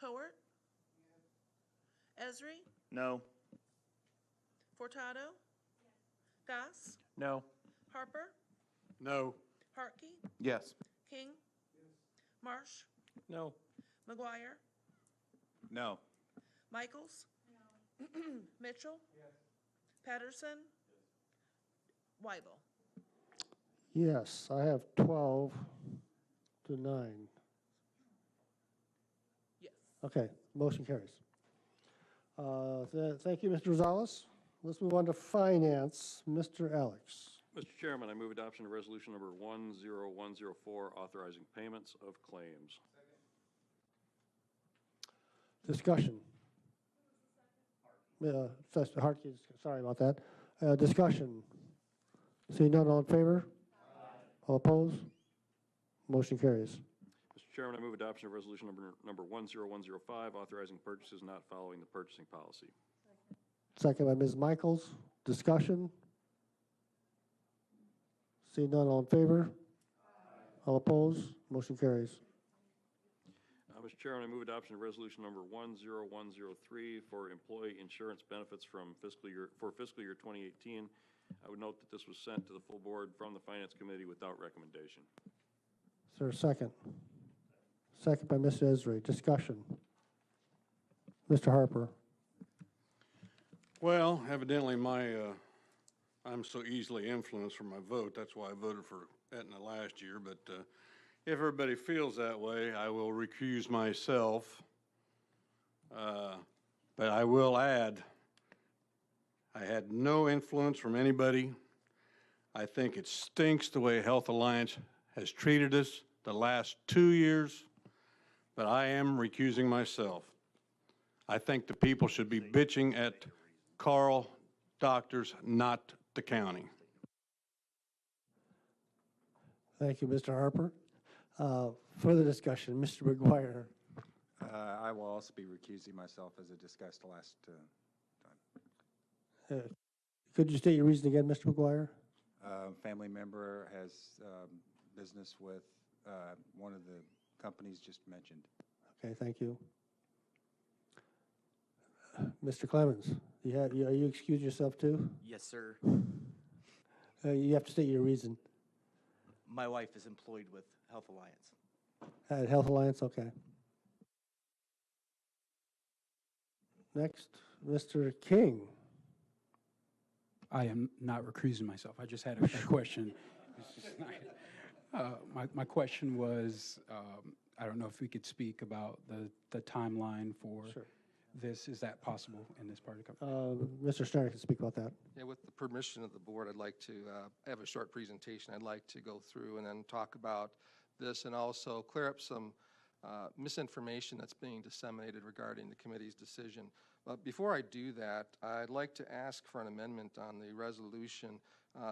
S2: Cowart? Esri?
S16: No.
S2: Furtado? Goss?
S16: No.
S2: Harper?
S16: No.
S2: Hartke?
S16: Yes.
S2: King? Marsh?
S13: No.
S2: McGuire?
S16: No.
S2: Michaels? Mitchell? Patterson? Weibel?
S1: Yes, I have 12 to 9.
S2: Yes.
S1: Okay, motion carries. Thank you, Mr. Rosales. Let's move on to finance. Mr. Alex.
S18: Mr. Chairman, I move adoption of resolution number 10104, authorizing payments of claims.
S1: Discussion. Hartke, sorry about that. Discussion. Seeing none, all in favor? All opposed? Motion carries.
S18: Mr. Chairman, I move adoption of resolution number 10105, authorizing purchases not following the purchasing policy.
S1: Second by Ms. Michaels. Discussion. Seeing none, all in favor? All opposed? Motion carries.
S18: Mr. Chairman, I move adoption of resolution number 10103 for employee insurance benefits for fiscal year 2018. I would note that this was sent to the full board from the Finance Committee without recommendation.
S1: Is there a second? Second by Mr. Esri. Discussion. Mr. Harper.
S19: Well, evidently I'm so easily influenced from my vote. That's why I voted for Aetna last year. But if everybody feels that way, I will recuse myself. But I will add, I had no influence from anybody. I think it stinks the way Health Alliance has treated us the last 2 years, but I am recusing myself. I think the people should be bitching at Carl doctors, not the county.
S1: Thank you, Mr. Harper. Further discussion. Mr. McGuire.
S15: I will also be recusing myself as I discussed last time.
S1: Could you state your reason again, Mr. McGuire?
S15: Family member has business with one of the companies just mentioned.
S1: Okay, thank you. Mr. Clemens, are you excusing yourself too?
S20: Yes, sir.
S1: You have to state your reason.
S20: My wife is employed with Health Alliance.
S1: At Health Alliance, okay. Next, Mr. King.
S21: I am not recusing myself. I just had a question. My question was, I don't know if we could speak about the timeline for this. Is that possible in this part of the company?
S1: Mr. Stern can speak about that.
S5: Yeah, with the permission of the board, I'd like to have a short presentation. I'd like to go through and then talk about this and also clear up some misinformation that's being disseminated regarding the committee's decision. But before I do that, I'd like to ask for an amendment on the resolution.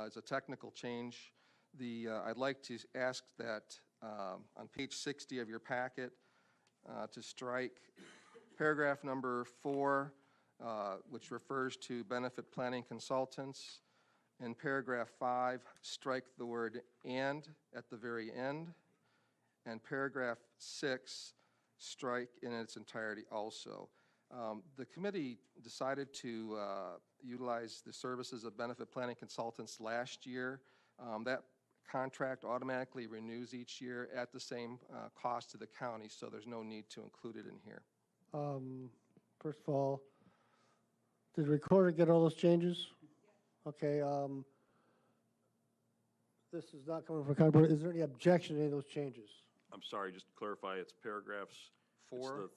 S5: It's a technical change. I'd like to ask that on page 60 of your packet to strike paragraph number 4, which refers to benefit planning consultants. In paragraph 5, strike the word "and" at the very end. And paragraph 6, strike in its entirety also. The committee decided to utilize the services of benefit planning consultants last year. That contract automatically renews each year at the same cost to the county, so there's no need to include it in here.
S1: First of all, did the recorder get all those changes? Okay. This is not coming from county board. Is there any objection to any of those changes?
S18: I'm sorry, just to clarify, it's paragraphs.
S5: 4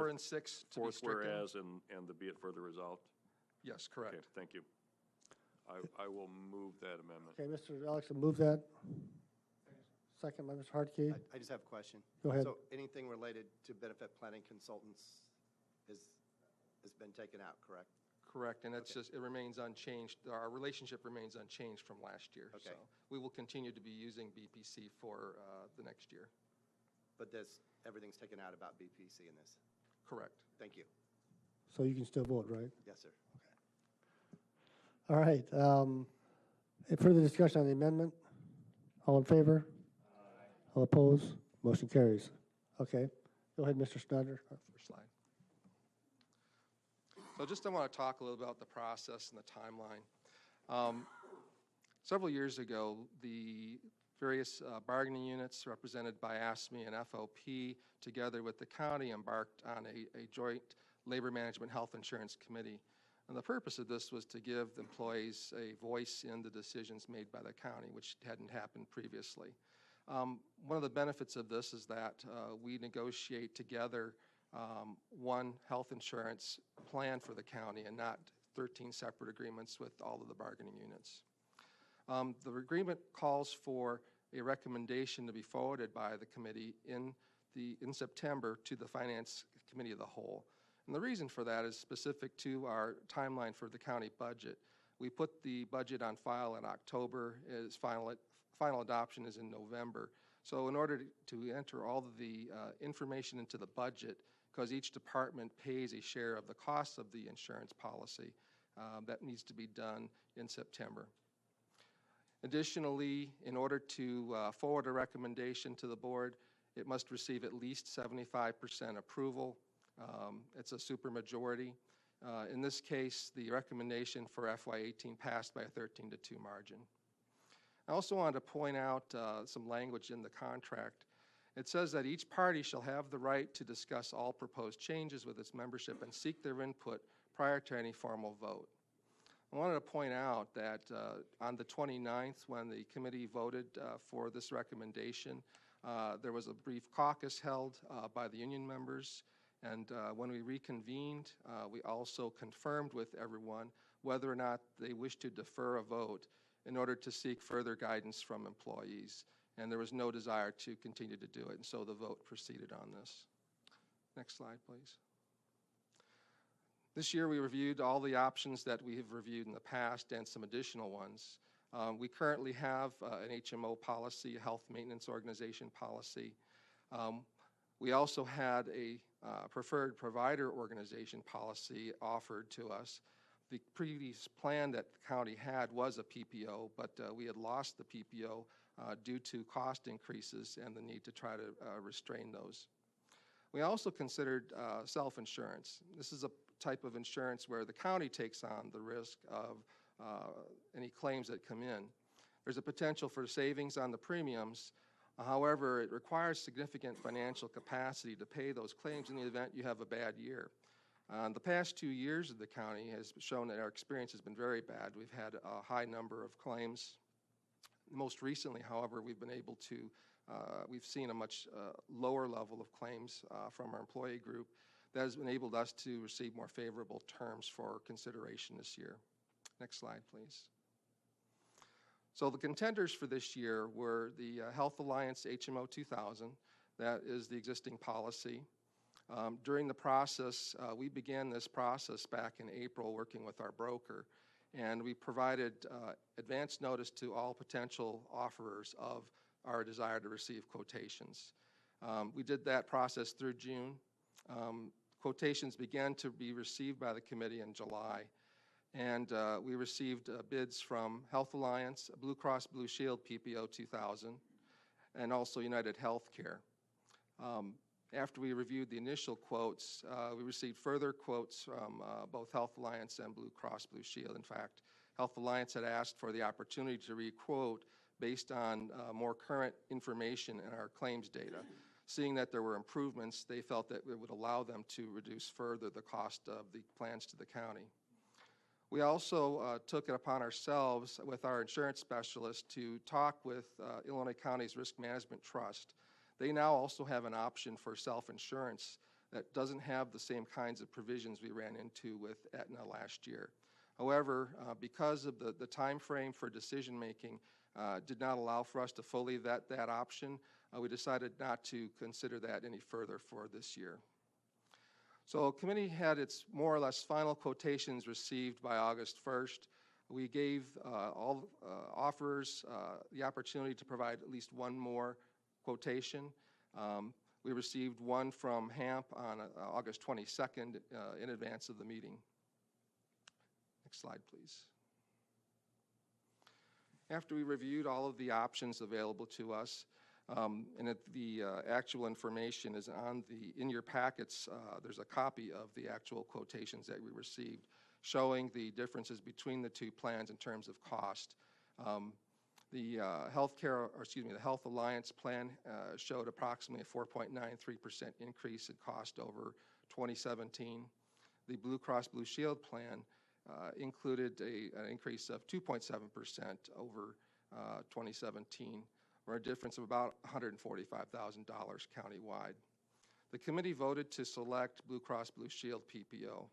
S5: and 6 to be
S18: fourth
S5: stricken.
S18: whereas and the be it further resolved.
S5: Yes, correct.
S18: Okay, thank you. I will move that amendment.
S1: Okay, Mr. Alex will move that. Second by Mr. Hartke.
S22: I just have a question.
S1: Go ahead.
S22: So anything related to benefit planning consultants has been taken out, correct?
S5: Correct, and it's just, it remains unchanged. Our relationship remains unchanged from last year.
S20: Okay.
S5: So we will continue to be using BPC for the next year.
S20: But everything's taken out about BPC in this?
S5: Correct.
S20: Thank you.
S1: So you can still vote, right?
S20: Yes, sir.
S1: All right. Any further discussion on the amendment? All in favor? All opposed? Motion carries. Okay. Go ahead, Mr. Snyder.
S5: First slide. So just I want to talk a little about the process and the timeline. Several years ago, the various bargaining units represented by ASME and FOP, together with the county, embarked on a joint labor management health insurance committee. And the purpose of this was to give employees a voice in the decisions made by the county, which hadn't happened previously. One of the benefits of this is that we negotiate together one health insurance plan for the county and not 13 separate agreements with all of the bargaining units. The agreement calls for a recommendation to be forwarded by the committee in September to the Finance Committee of the whole. And the reason for that is specific to our timeline for the county budget. We put the budget on file in October, as final adoption is in November. So in order to enter all of the information into the budget, because each department pays a share of the cost of the insurance policy, that needs to be done in September. Additionally, in order to forward a recommendation to the board, it must receive at least 75% approval. It's a supermajority. In this case, the recommendation for FY18 passed by a 13-2 margin. I also wanted to point out some language in the contract. It says that each party shall have the right to discuss all proposed changes with its membership and seek their input prior to any formal vote. I wanted to point out that on the 29th, when the committee voted for this recommendation, there was a brief caucus held by the union members, and when we reconvened, we also confirmed with everyone whether or not they wished to defer a vote in order to seek further guidance from employees, and there was no desire to continue to do it, and so the vote proceeded on this. Next slide, please. This year we reviewed all the options that we have reviewed in the past and some additional ones. We currently have an HMO policy, a health maintenance organization policy. We also had a preferred provider organization policy offered to us. The previous plan that the county had was a PPO, but we had lost the PPO due to cost increases and the need to try to restrain those. We also considered self-insurance. This is a type of insurance where the county takes on the risk of any claims that come in. There's a potential for savings on the premiums. However, it requires significant financial capacity to pay those claims in the event you have a bad year. The past 2 years of the county has shown that our experience has been very bad. We've had a high number of claims. Most recently, however, we've been able to, we've seen a much lower level of claims from our employee group that has enabled us to receive more favorable terms for consideration this year. Next slide, please. So the contenders for this year were the Health Alliance HMO 2000. That is the existing policy. During the process, we began this process back in April working with our broker, and we provided advance notice to all potential offerers of our desire to receive quotations. We did that process through June. Quotations began to be received by the committee in July, and we received bids from Health Alliance, Blue Cross Blue Shield PPO 2000, and also United Healthcare. After we reviewed the initial quotes, we received further quotes from both Health Alliance and Blue Cross Blue Shield. In fact, Health Alliance had asked for the opportunity to re-quote based on more current information in our claims data. Seeing that there were improvements, they felt that it would allow them to reduce further the cost of the plans to the county. We also took it upon ourselves with our insurance specialist to talk with Illinois County's Risk Management Trust. They now also have an option for self-insurance that doesn't have the same kinds of provisions we ran into with Aetna last year. However, because of the time frame for decision making did not allow for us to fully vet that option, we decided not to consider that any further for this year. So committee had its more or less final quotations received by August 1st. We gave all offerers the opportunity to provide at least one more quotation. We received one from HAMP on August 22nd in advance of the meeting. Next slide, please. After we reviewed all of the options available to us, and the actual information is in your packets, there's a copy of the actual quotations that we received showing the differences between the two plans in terms of cost. The the Health Alliance plan showed approximately a 4.93% increase in cost over 2017. The Blue Cross Blue Shield plan included an increase of 2.7% over 2017, or a difference of about $145,000 countywide. The committee voted to select Blue Cross Blue Shield PPO.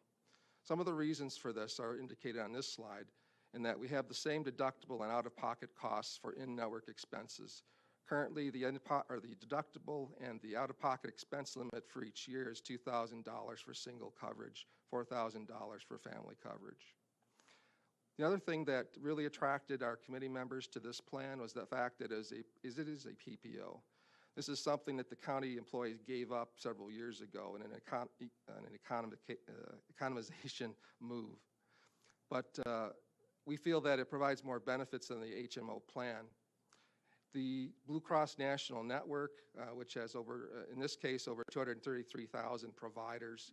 S5: Some of the reasons for this are indicated on this slide, in that we have the same deductible and out-of-pocket costs for in-network expenses. Currently, the deductible and the out-of-pocket expense limit for each year is $2,000 for single coverage, $4,000 for family coverage. The other thing that really attracted our committee members to this plan was the fact that it is a PPO. This is something that the county employees gave up several years ago in an economization move. But we feel that it provides more benefits than the HMO plan. The Blue Cross National Network, which has in this case, over 233,000 providers,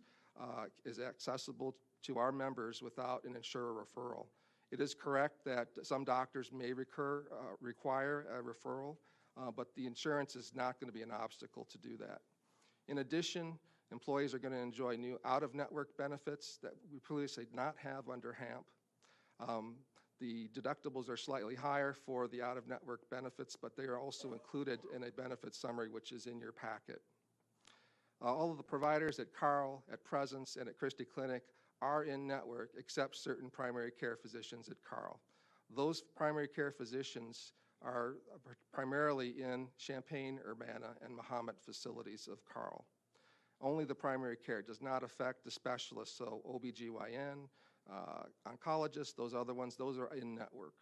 S5: is accessible to our members without an insurer referral. It is correct that some doctors may require a referral, but the insurance is not going to be an obstacle to do that. In addition, employees are going to enjoy new out-of-network benefits that we previously did not have under HAMP. The deductibles are slightly higher for the out-of-network benefits, but they are also included in a benefit summary, which is in your packet. All of the providers at Carl, at Presence, and at Christie Clinic are in network, except certain primary care physicians at Carl. Those primary care physicians are primarily in Champaign, Urbana, and Mahomet facilities of Carl. Only the primary care does not affect the specialists, so OBGYN, oncologists, those other ones, those are in network.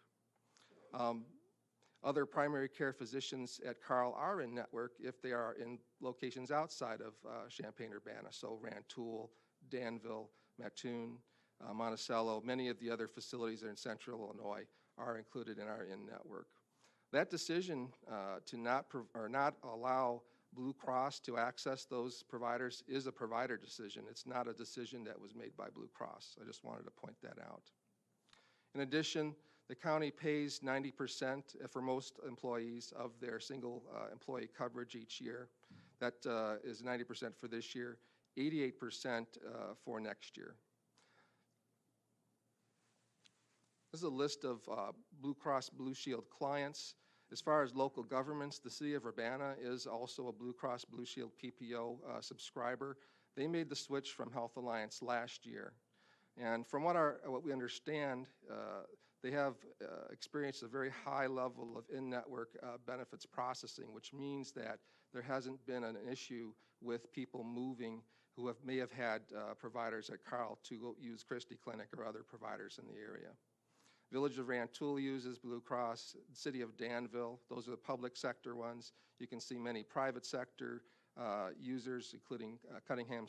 S5: Other primary care physicians at Carl are in network if they are in locations outside of Champaign-Urbana, so Rantoul, Danville, Mattoon, Monticello, many of the other facilities that are in central Illinois are included in our in-network. That decision to not allow Blue Cross to access those providers is a provider decision. It's not a decision that was made by Blue Cross. I just wanted to point that out. In addition, the county pays 90% for most employees of their single employee coverage each year. That is 90% for this year, 88% for next year. This is a list of Blue Cross Blue Shield clients. As far as local governments, the city of Urbana is also a Blue Cross Blue Shield PPO subscriber. They made the switch from Health Alliance last year. And from what we understand, they have experienced a very high level of in-network benefits processing, which means that there hasn't been an issue with people moving who may have had providers at Carl to go use Christie Clinic or other providers in the area. Village of Rantoul uses Blue Cross. City of Danville, those are the public sector ones. You can see many private sector users, including Cunningham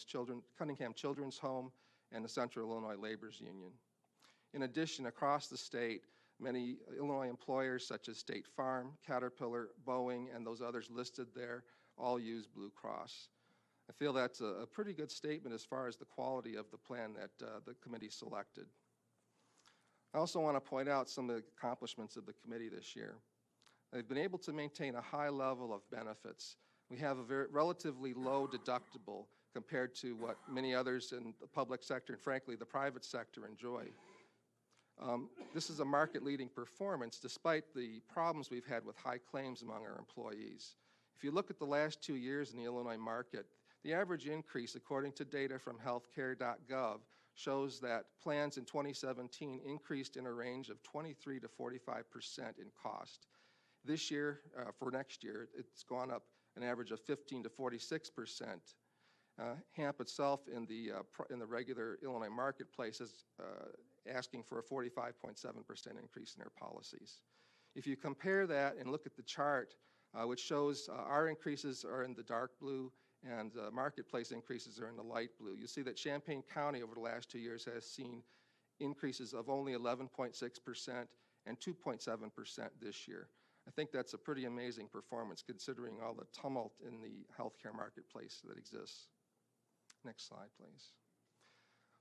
S5: Children's Home and the Central Illinois Laborers Union. In addition, across the state, many Illinois employers such as State Farm, Caterpillar, Boeing, and those others listed there all use Blue Cross. I feel that's a pretty good statement as far as the quality of the plan that the committee selected. I also want to point out some of the accomplishments of the committee this year. They've been able to maintain a high level of benefits. We have a relatively low deductible compared to what many others in the public sector and frankly the private sector enjoy. This is a market-leading performance despite the problems we've had with high claims among our employees. If you look at the last 2 years in the Illinois market, the average increase, according to data from healthcare.gov, shows that plans in 2017 increased in a range of 23 to 45% in cost. This year, for next year, it's gone up an average of 15 to 46%. HAMP itself in the regular Illinois marketplace is asking for a 45.7% increase in their policies. If you compare that and look at the chart, which shows our increases are in the dark blue and marketplace increases are in the light blue, you see that Champaign County over the last 2 years has seen increases of only 11.6% and 2.7% this year. I think that's a pretty amazing performance considering all the tumult in the healthcare marketplace that exists. Next slide, please.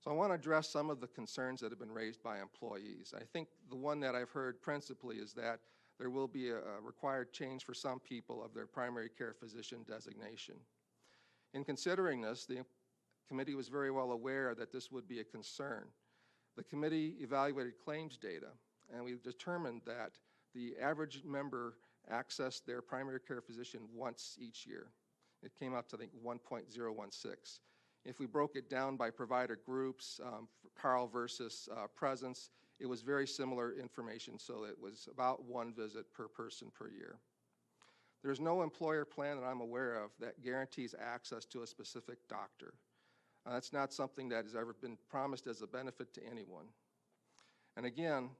S5: So I want to address some of the concerns that have been raised by employees. I think the one that I've heard principally is that there will be a required change for some people of their primary care physician designation. In considering this, the committee was very well aware that this would be a concern. The committee evaluated claims data, and we determined that the average member accessed their primary care physician once each year. It came out to, I think, 1.016. If we broke it down by provider groups, Carl versus Presence, it was very similar information, so it was about 1 visit per person per year. There's no employer plan that I'm aware of that guarantees access to a specific doctor. That's not something that has ever been promised as a benefit to anyone. And again,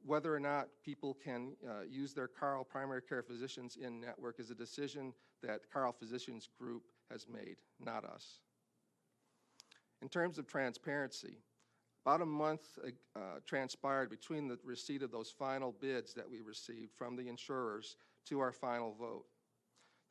S5: whether or not people can use their Carl primary care physicians in network is a decision that Carl Physicians Group has made, not us. In terms of transparency, about a month transpired between the receipt of those final bids that we received from the insurers to our final vote.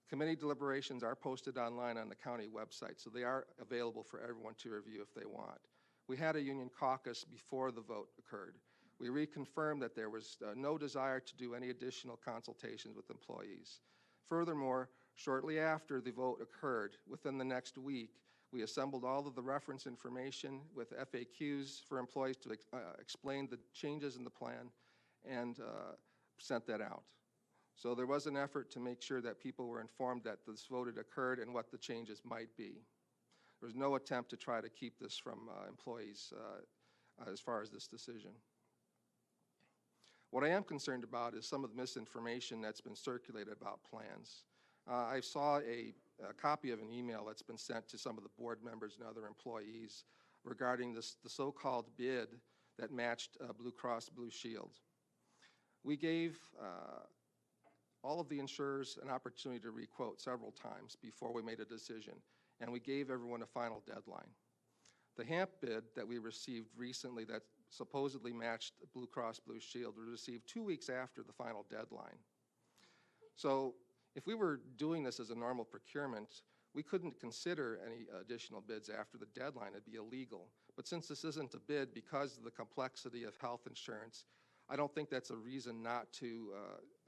S5: Committee deliberations are posted online on the county website, so they are available for everyone to review if they want. We had a union caucus before the vote occurred. We reconfirmed that there was no desire to do any additional consultations with employees. Furthermore, shortly after the vote occurred, within the next week, we assembled all of the reference information with FAQs for employees to explain the changes in the plan and sent that out. So there was an effort to make sure that people were informed that this vote had occurred and what the changes might be. There was no attempt to try to keep this from employees as far as this decision. What I am concerned about is some of the misinformation that's been circulated about plans. I saw a copy of an email that's been sent to some of the board members and other employees regarding the so-called bid that matched Blue Cross Blue Shield. We gave all of the insurers an opportunity to requote several times before we made a decision, and we gave everyone a final deadline. The HAMP bid that we received recently that supposedly matched Blue Cross Blue Shield was received 2 weeks after the final deadline. So if we were doing this as a normal procurement, we couldn't consider any additional bids after the deadline. It'd be illegal. But since this isn't a bid because of the complexity of health insurance, I don't think that's a reason not to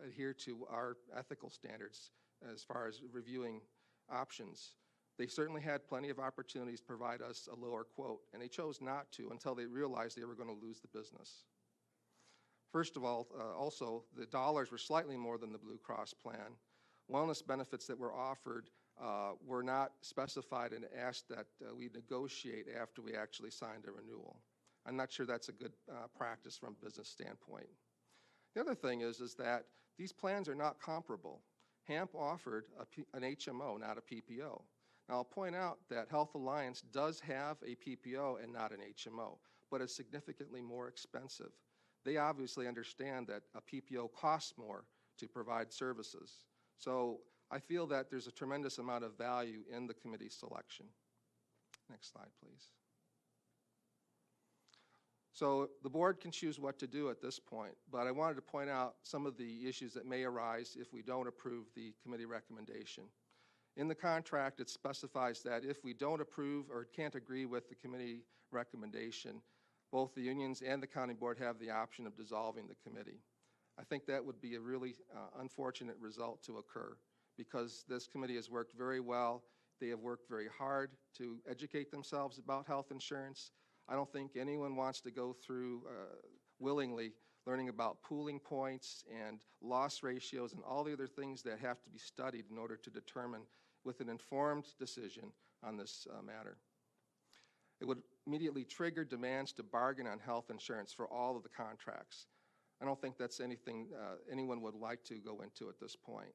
S5: adhere to our ethical standards as far as reviewing options. They certainly had plenty of opportunities to provide us a lower quote, and they chose not to until they realized they were going to lose the business. First of all, also, the dollars were slightly more than the Blue Cross plan. Wellness benefits that were offered were not specified and asked that we negotiate after we actually signed a renewal. I'm not sure that's a good practice from a business standpoint. The other thing is that these plans are not comparable. HAMP offered an HMO, not a PPO. Now, I'll point out that Health Alliance does have a PPO and not an HMO, but it's significantly more expensive. They obviously understand that a PPO costs more to provide services. So I feel that there's a tremendous amount of value in the committee's selection. Next slide, please. So the board can choose what to do at this point, but I wanted to point out some of the issues that may arise if we don't approve the committee recommendation. In the contract, it specifies that if we don't approve or can't agree with the committee recommendation, both the unions and the county board have the option of dissolving the committee. I think that would be a really unfortunate result to occur because this committee has worked very well. They have worked very hard to educate themselves about health insurance. I don't think anyone wants to go through willingly learning about pooling points and loss ratios and all the other things that have to be studied in order to determine with an informed decision on this matter. It would immediately trigger demands to bargain on health insurance for all of the contracts. I don't think that's anything anyone would like to go into at this point.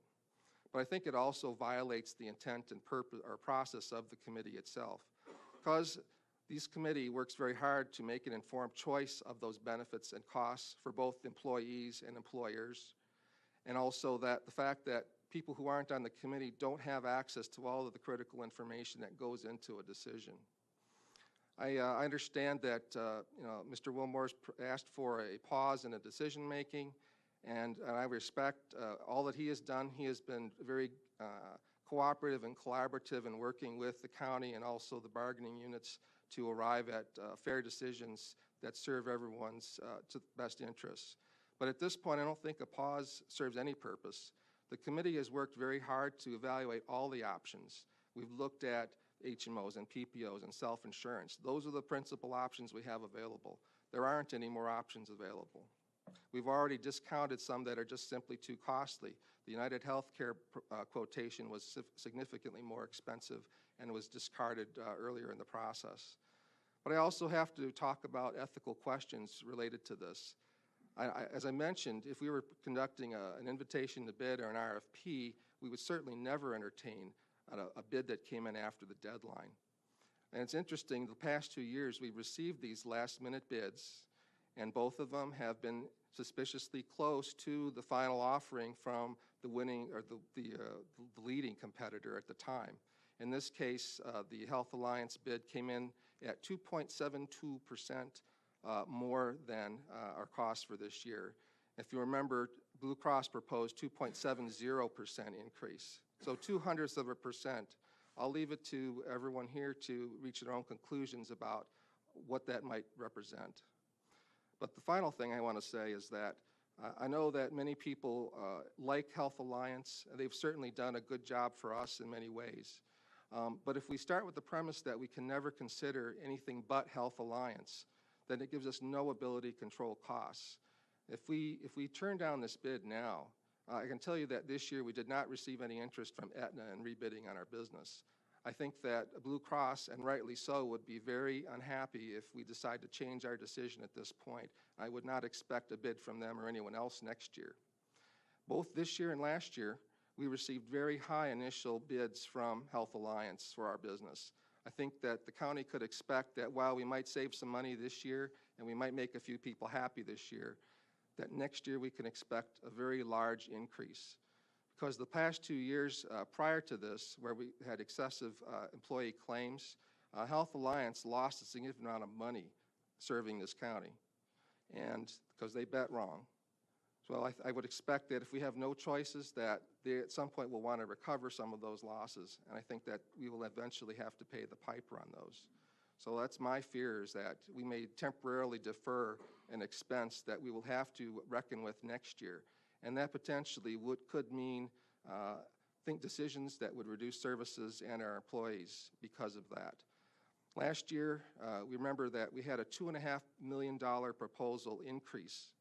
S5: but I think it also violates the intent and purpose or process of the committee itself. Because this committee works very hard to make an informed choice of those benefits and costs for both employees and employers, and also that the fact that people who aren't on the committee don't have access to all of the critical information that goes into a decision. I understand that Mr. Wilmore's asked for a pause in the decision making, and I respect all that he has done. He has been very cooperative and collaborative in working with the county and also the bargaining units to arrive at fair decisions that serve everyone's to best interests. But at this point, I don't think a pause serves any purpose. The committee has worked very hard to evaluate all the options. We've looked at HMOs and PPOs and self-insurance. Those are the principal options we have available. There aren't any more options available. We've already discounted some that are just simply too costly. The United Healthcare quotation was significantly more expensive and was discarded earlier in the process. But I also have to talk about ethical questions related to this. As I mentioned, if we were conducting an invitation to bid or an RFP, we would certainly never entertain a bid that came in after the deadline. And it's interesting, the past 2 years we've received these last-minute bids, and both of them have been suspiciously close to the final offering from the winning or the leading competitor at the time. In this case, the Health Alliance bid came in at 2.72% more than our cost for this year. If you remember, Blue Cross proposed 2.70% increase, so 0.02%. I'll leave it to everyone here to reach their own conclusions about what that might represent. But the final thing I want to say is that I know that many people like Health Alliance. They've certainly done a good job for us in many ways. But if we start with the premise that we can never consider anything but Health Alliance, then it gives us no ability to control costs. If we turn down this bid now, I can tell you that this year we did not receive any interest from Aetna in rebidding on our business. I think that Blue Cross, and rightly so, would be very unhappy if we decide to change our decision at this point. I would not expect a bid from them or anyone else next year. Both this year and last year, we received very high initial bids from Health Alliance for our business. I think that the county could expect that while we might save some money this year and we might make a few people happy this year, that next year we can expect a very large increase. Because the past 2 years prior to this, where we had excessive employee claims, Health Alliance lost a significant amount of money serving this county, and because they bet wrong. So I would expect that if we have no choices, that they at some point will want to recover some of those losses, and I think that we will eventually have to pay the piper on those. So that's my fear, is that we may temporarily defer an expense that we will have to reckon with next year, and that potentially could mean decisions that would reduce services and our employees because of that. Last year, we remember that we had a $2.5 million proposal increase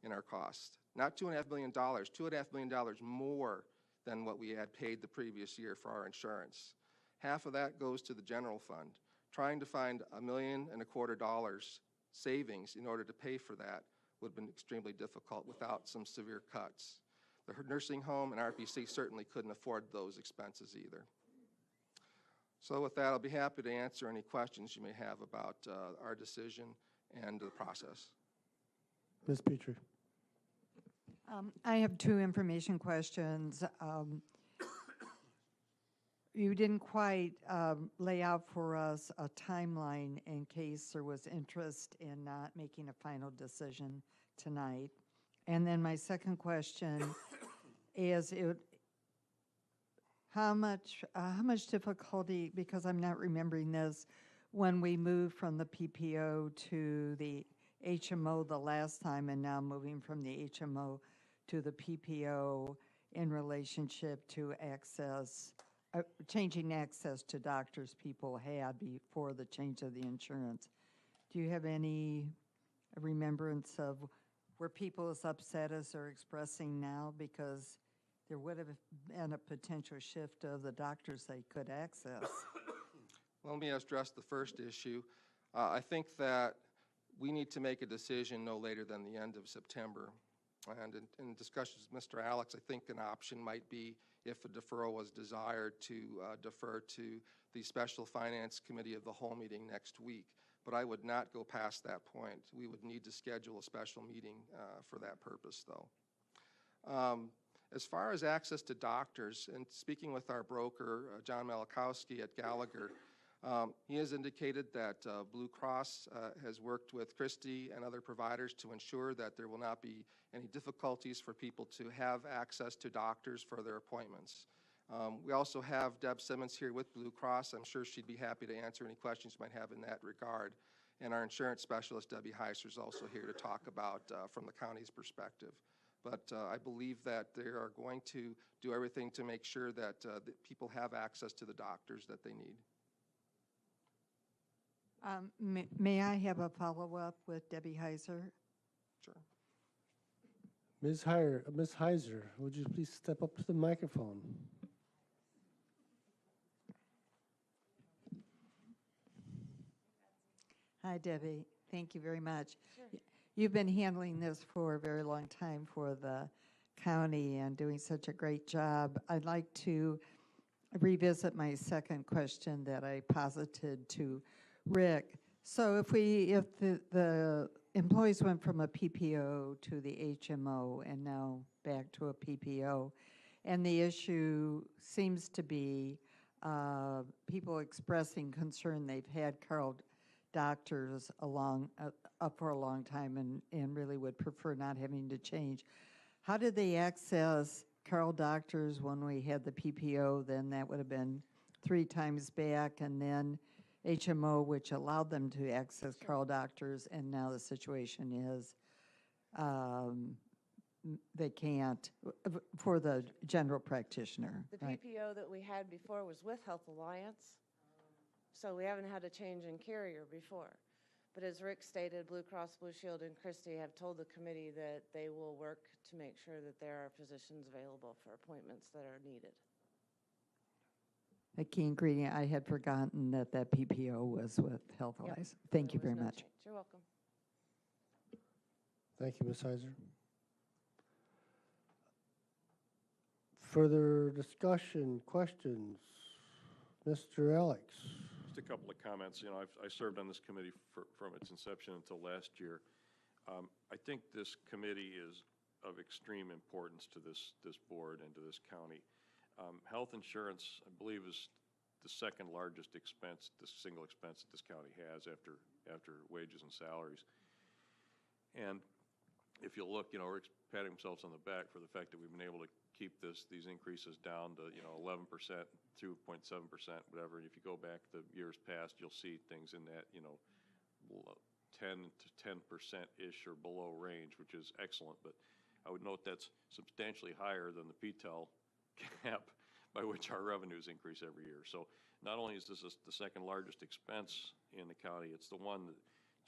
S5: in our cost. Not $2.5 million, $2.5 million more than what we had paid the previous year for our insurance. Half of that goes to the general fund. Trying to find $1.25 million savings in order to pay for that would have been extremely difficult without some severe cuts. The nursing home and RPC certainly couldn't afford those expenses either. So with that, I'll be happy to answer any questions you may have about our decision and the process.
S1: Ms. Petrie.
S17: I have two information questions. You didn't quite lay out for us a timeline in case there was interest in not making a final decision tonight. And then my second question is, how much difficulty, because I'm not remembering this, when we moved from the PPO to the HMO the last time and now moving from the HMO to the PPO in relationship to access, changing access to doctors people had before the change of the insurance. Do you have any remembrance of where people as upset as are expressing now, because there would have been a potential shift of the doctors they could access?
S5: Well, let me address the first issue. I think that we need to make a decision no later than the end of September. And in discussions with Mr. Alex, I think an option might be, if a deferral was desired, to defer to the Special Finance Committee of the whole meeting next week. But I would not go past that point. We would need to schedule a special meeting for that purpose, though. As far as access to doctors, and speaking with our broker, John Malakowski at Gallagher, he has indicated that Blue Cross has worked with Christie and other providers to ensure that there will not be any difficulties for people to have access to doctors for their appointments. We also have Deb Simmons here with Blue Cross. I'm sure she'd be happy to answer any questions you might have in that regard. And our insurance specialist, Debbie Heiser, is also here to talk about from the county's perspective. But I believe that they are going to do everything to make sure that, that people have access to the doctors that they need.
S17: May I have a follow-up with Debbie Heiser?
S5: Sure.
S1: Ms. Heiser, would you please step up to the microphone?
S17: Hi, Debbie. Thank you very much. You've been handling this for a very long time for the county and doing such a great job. I'd like to revisit my second question that I posited to Rick. So if the employees went from a PPO to the HMO and now back to a PPO, and the issue seems to be people expressing concern they've had Carl doctors up for a long time and really would prefer not having to change. How did they access Carl doctors when we had the PPO? Then that would have been 3 times back, and then HMO, which allowed them to access Carl doctors, and now the situation is they can't for the general practitioner.
S6: The
S17: right?
S6: PPO that we had before was with Health Alliance, so we haven't had a change in carrier before. But as Rick stated, Blue Cross Blue Shield and Christie have told the committee that they will work to make sure that there are physicians available for appointments that are needed.
S17: A key ingredient, I had forgotten that PPO was with Health
S6: Yep.
S17: Alliance. Thank you
S6: There was
S17: very
S6: no
S17: much.
S6: change. You're welcome.
S1: Thank you, Ms. Heiser. Further discussion, questions? Mr. Alex.
S18: Just a couple of comments. You know, I served on this committee from its inception until last year. I think this committee is of extreme importance to this board and to this county. Health insurance, I believe, is the second largest expense, the single expense that this county has after wages and salaries. And if you look, you know, we're patting themselves on the back for the fact that we've been able to keep these increases down to, you know, 11%, 2.7%, whatever. And if you go back the years past, you'll see things in that, you know, 10 to 10%-ish or below range, which is excellent. But I would note that's substantially higher than the PTEL cap by which our revenues increase every year. So not only is this the second largest expense in the county, it's the one that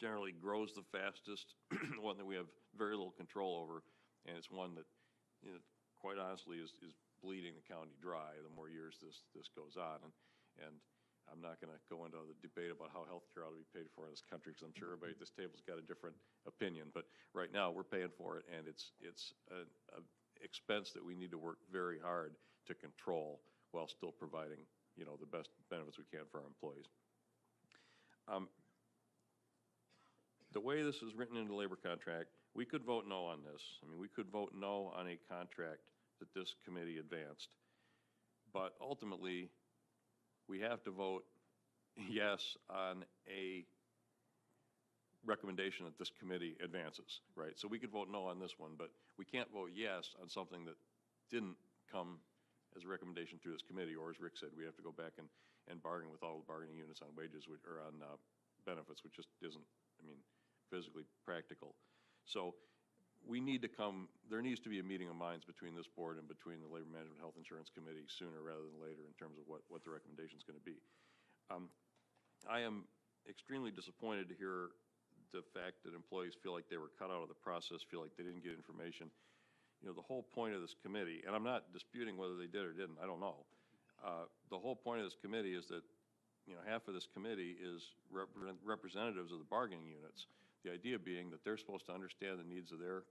S18: generally grows the fastest, the one that we have very little control over, and it's one that, you know, quite honestly is bleeding the county dry the more years this goes on. And I'm not going to go into the debate about how health care ought to be paid for in this country, because I'm sure everybody at this table's got a different opinion. But right now, we're paying for it, and it's an expense that we need to work very hard to control while still providing, you know, the best benefits we can for our employees. The way this is written into the labor contract, we could vote no on this. I mean, we could vote no on a contract that this committee advanced. But ultimately, we have to vote yes on a recommendation that this committee advances, right? So we could vote no on this one, but we can't vote yes on something that didn't come as a recommendation through this committee, or as Rick said, we have to go back and bargain with all the bargaining units on wages or on benefits, which just isn't, I mean, physically practical. So we need to there needs to be a meeting of minds between this board and between the Labor Management Health Insurance Committee sooner rather than later in terms of what the recommendation is going to be. I am extremely disappointed to hear the fact that employees feel like they were cut out of the process, feel like they didn't get information. You know, the whole point of this committee, and I'm not disputing whether they did or didn't, I don't know. The whole point of this committee is that, you know, half of this committee is representatives of the bargaining units. The idea being that they're supposed to understand the needs of their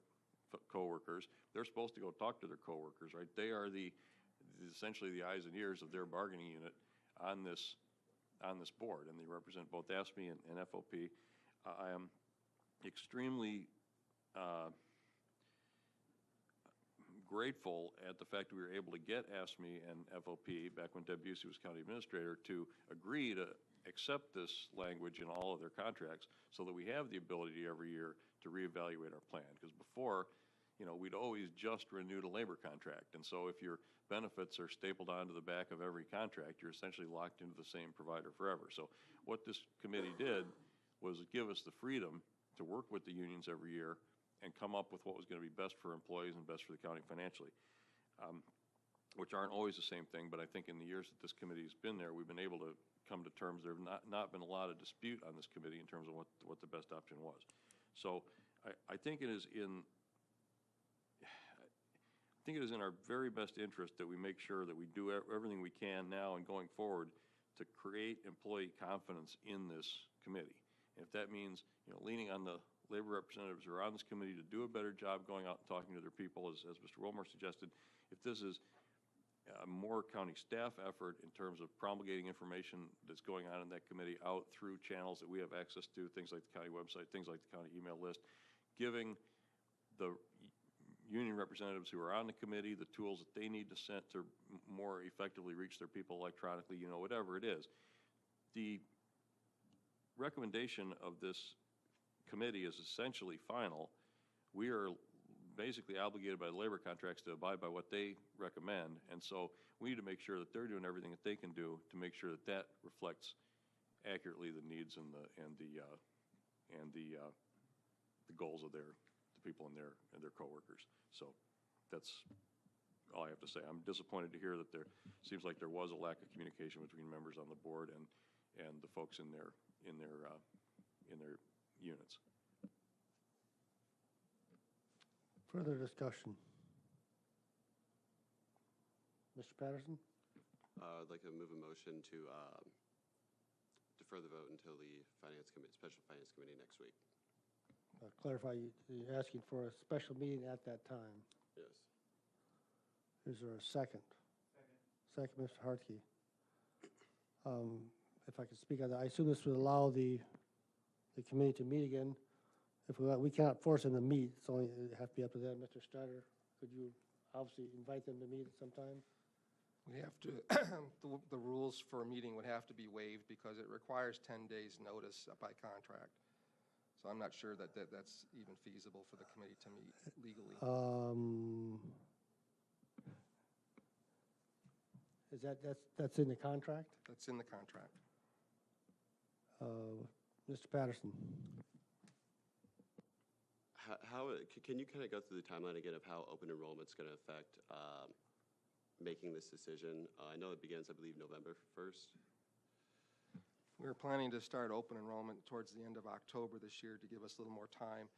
S18: coworkers. They're supposed to go talk to their coworkers, right? They are essentially the eyes and ears of their bargaining unit on this board, and they represent both ASME and FOP. I am extremely grateful at the fact that we were able to get ASME and FOP, back when Deb Busey was county administrator, to agree to accept this language in all of their contracts so that we have the ability every year to reevaluate our plan. Because before, we'd always just renewed a labor contract. And so if your benefits are stapled onto the back of every contract, you're essentially locked into the same provider forever. So what this committee did was give us the freedom to work with the unions every year and come up with what was going to be best for employees and best for the county financially, which aren't always the same thing. But I think in the years that this committee has been there, we've been able to come to terms. There have not been a lot of dispute on this committee in terms of what the best option was. So I think it is in our very best interest that we make sure that we do everything we can now and going forward to create employee confidence in this committee. And if that means, leaning on the labor representatives who are on this committee to do a better job going out and talking to their people, as Mr. Wilmore suggested, if this is a more county staff effort in terms of promulgating information that's going on in that committee out through channels that we have access to, things like the county website, things like the county email list, giving the union representatives who are on the committee the tools that they need to more effectively reach their people electronically, whatever it is. The recommendation of this committee is essentially final. We are basically obligated by the labor contracts to abide by what they recommend, and so we need to make sure that they're doing everything that they can do to make sure that reflects accurately the needs and the goals of the people and their coworkers. So that's all I have to say. I'm disappointed to hear that there seems like there was a lack of communication between members on the board and the folks in their units.
S1: Further discussion? Mr. Patterson?
S3: I'd like to move a motion to defer the vote until the special finance committee next week.
S1: Clarify, you're asking for a special meeting at that time.
S3: Yes.
S1: Is there a second? Second, Mr. Hartke. If I could speak on that, I assume this would allow the committee to meet again. If we cannot force them to meet, it's only, it have to be up to them. Mr. Strider, could you obviously invite them to meet at some time?
S5: We have to, the rules for a meeting would have to be waived because it requires 10 days notice by contract. So I'm not sure that that's even feasible for the committee to meet legally.
S1: Is that's in the contract?
S5: That's in the contract.
S1: Mr. Patterson.
S3: Can you kind of go through the timeline again of how open enrollment's going to affect making this decision? I know it begins, I believe, November 1st.
S5: We're planning to start open enrollment towards the end of October this year to give us a little more time.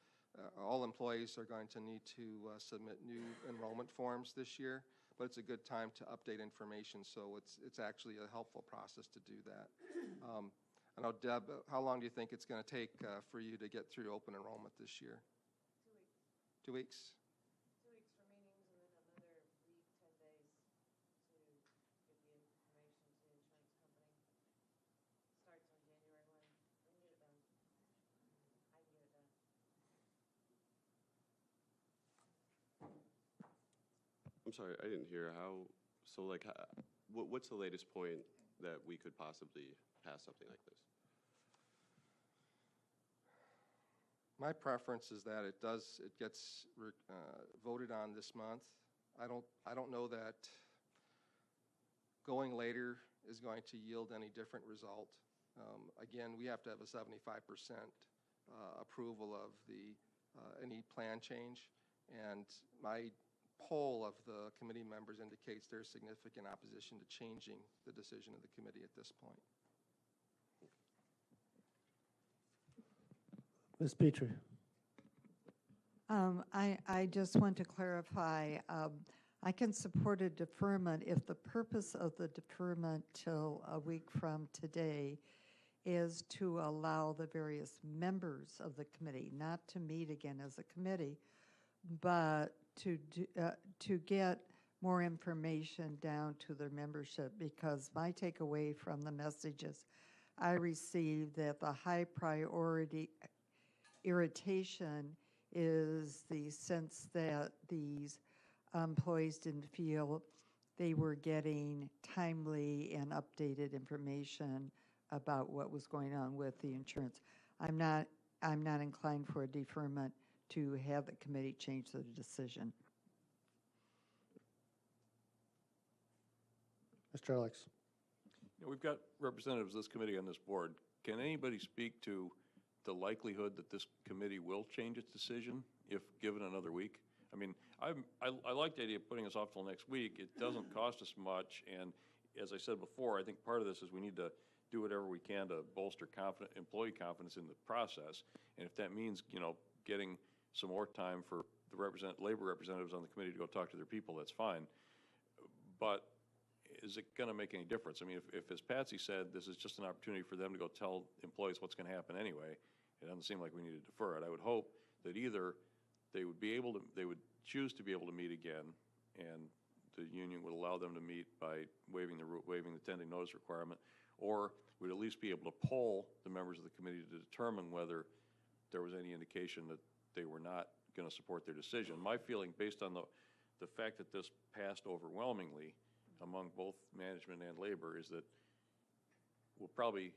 S5: All employees are going to need to submit new enrollment forms this year, but it's a good time to update information, so it's actually a helpful process to do that. I know, Deb, how long do you think it's going to take for you to get through open enrollment this year? 2 weeks.
S6: 2 weeks? 2 weeks for meetings and then another week, 10 days to give the information to the insurance company. Starts on January 1. We can get it done. I can get it done.
S3: I'm sorry, I didn't hear how, so like, what's the latest point that we could possibly pass something like this?
S5: My preference is that it gets voted on this month. I don't know that going later is going to yield any different result. Again, we have to have a 75% approval of any plan change, and my poll of the committee members indicates there's significant opposition to changing the decision of the committee at this point.
S1: Ms. Petrie.
S17: I just want to clarify, I can support a deferment if the purpose of the deferment till a week from today is to allow the various members of the committee, not to meet again as a committee, but to get more information down to their membership, because my takeaway from the messages I received that the high priority irritation is the sense that these employees didn't feel they were getting timely and updated information about what was going on with the insurance. I'm not inclined for a deferment to have the committee change the decision.
S1: Mr. Alex.
S18: You know, we've got representatives of this committee on this board. Can anybody speak to the likelihood that this committee will change its decision if given another week? I mean, I like the idea of putting us off till next week. It doesn't cost us much, and as I said before, I think part of this is we need to do whatever we can to bolster employee confidence in the process. And if that means, you know, getting some more time for the labor representatives on the committee to go talk to their people, that's fine. But is it going to make any difference? I mean, if, as Patsy said, this is just an opportunity for them to go tell employees what's going to happen anyway, it doesn't seem like we need to defer it. I would hope that either they would choose to be able to meet again, and the union would allow them to meet by waiving the 10-day notice requirement, or we'd at least be able to poll the members of the committee to determine whether there was any indication that they were not going to support their decision. My feeling, based on the fact that this passed overwhelmingly among both management and labor, is that we'll probably,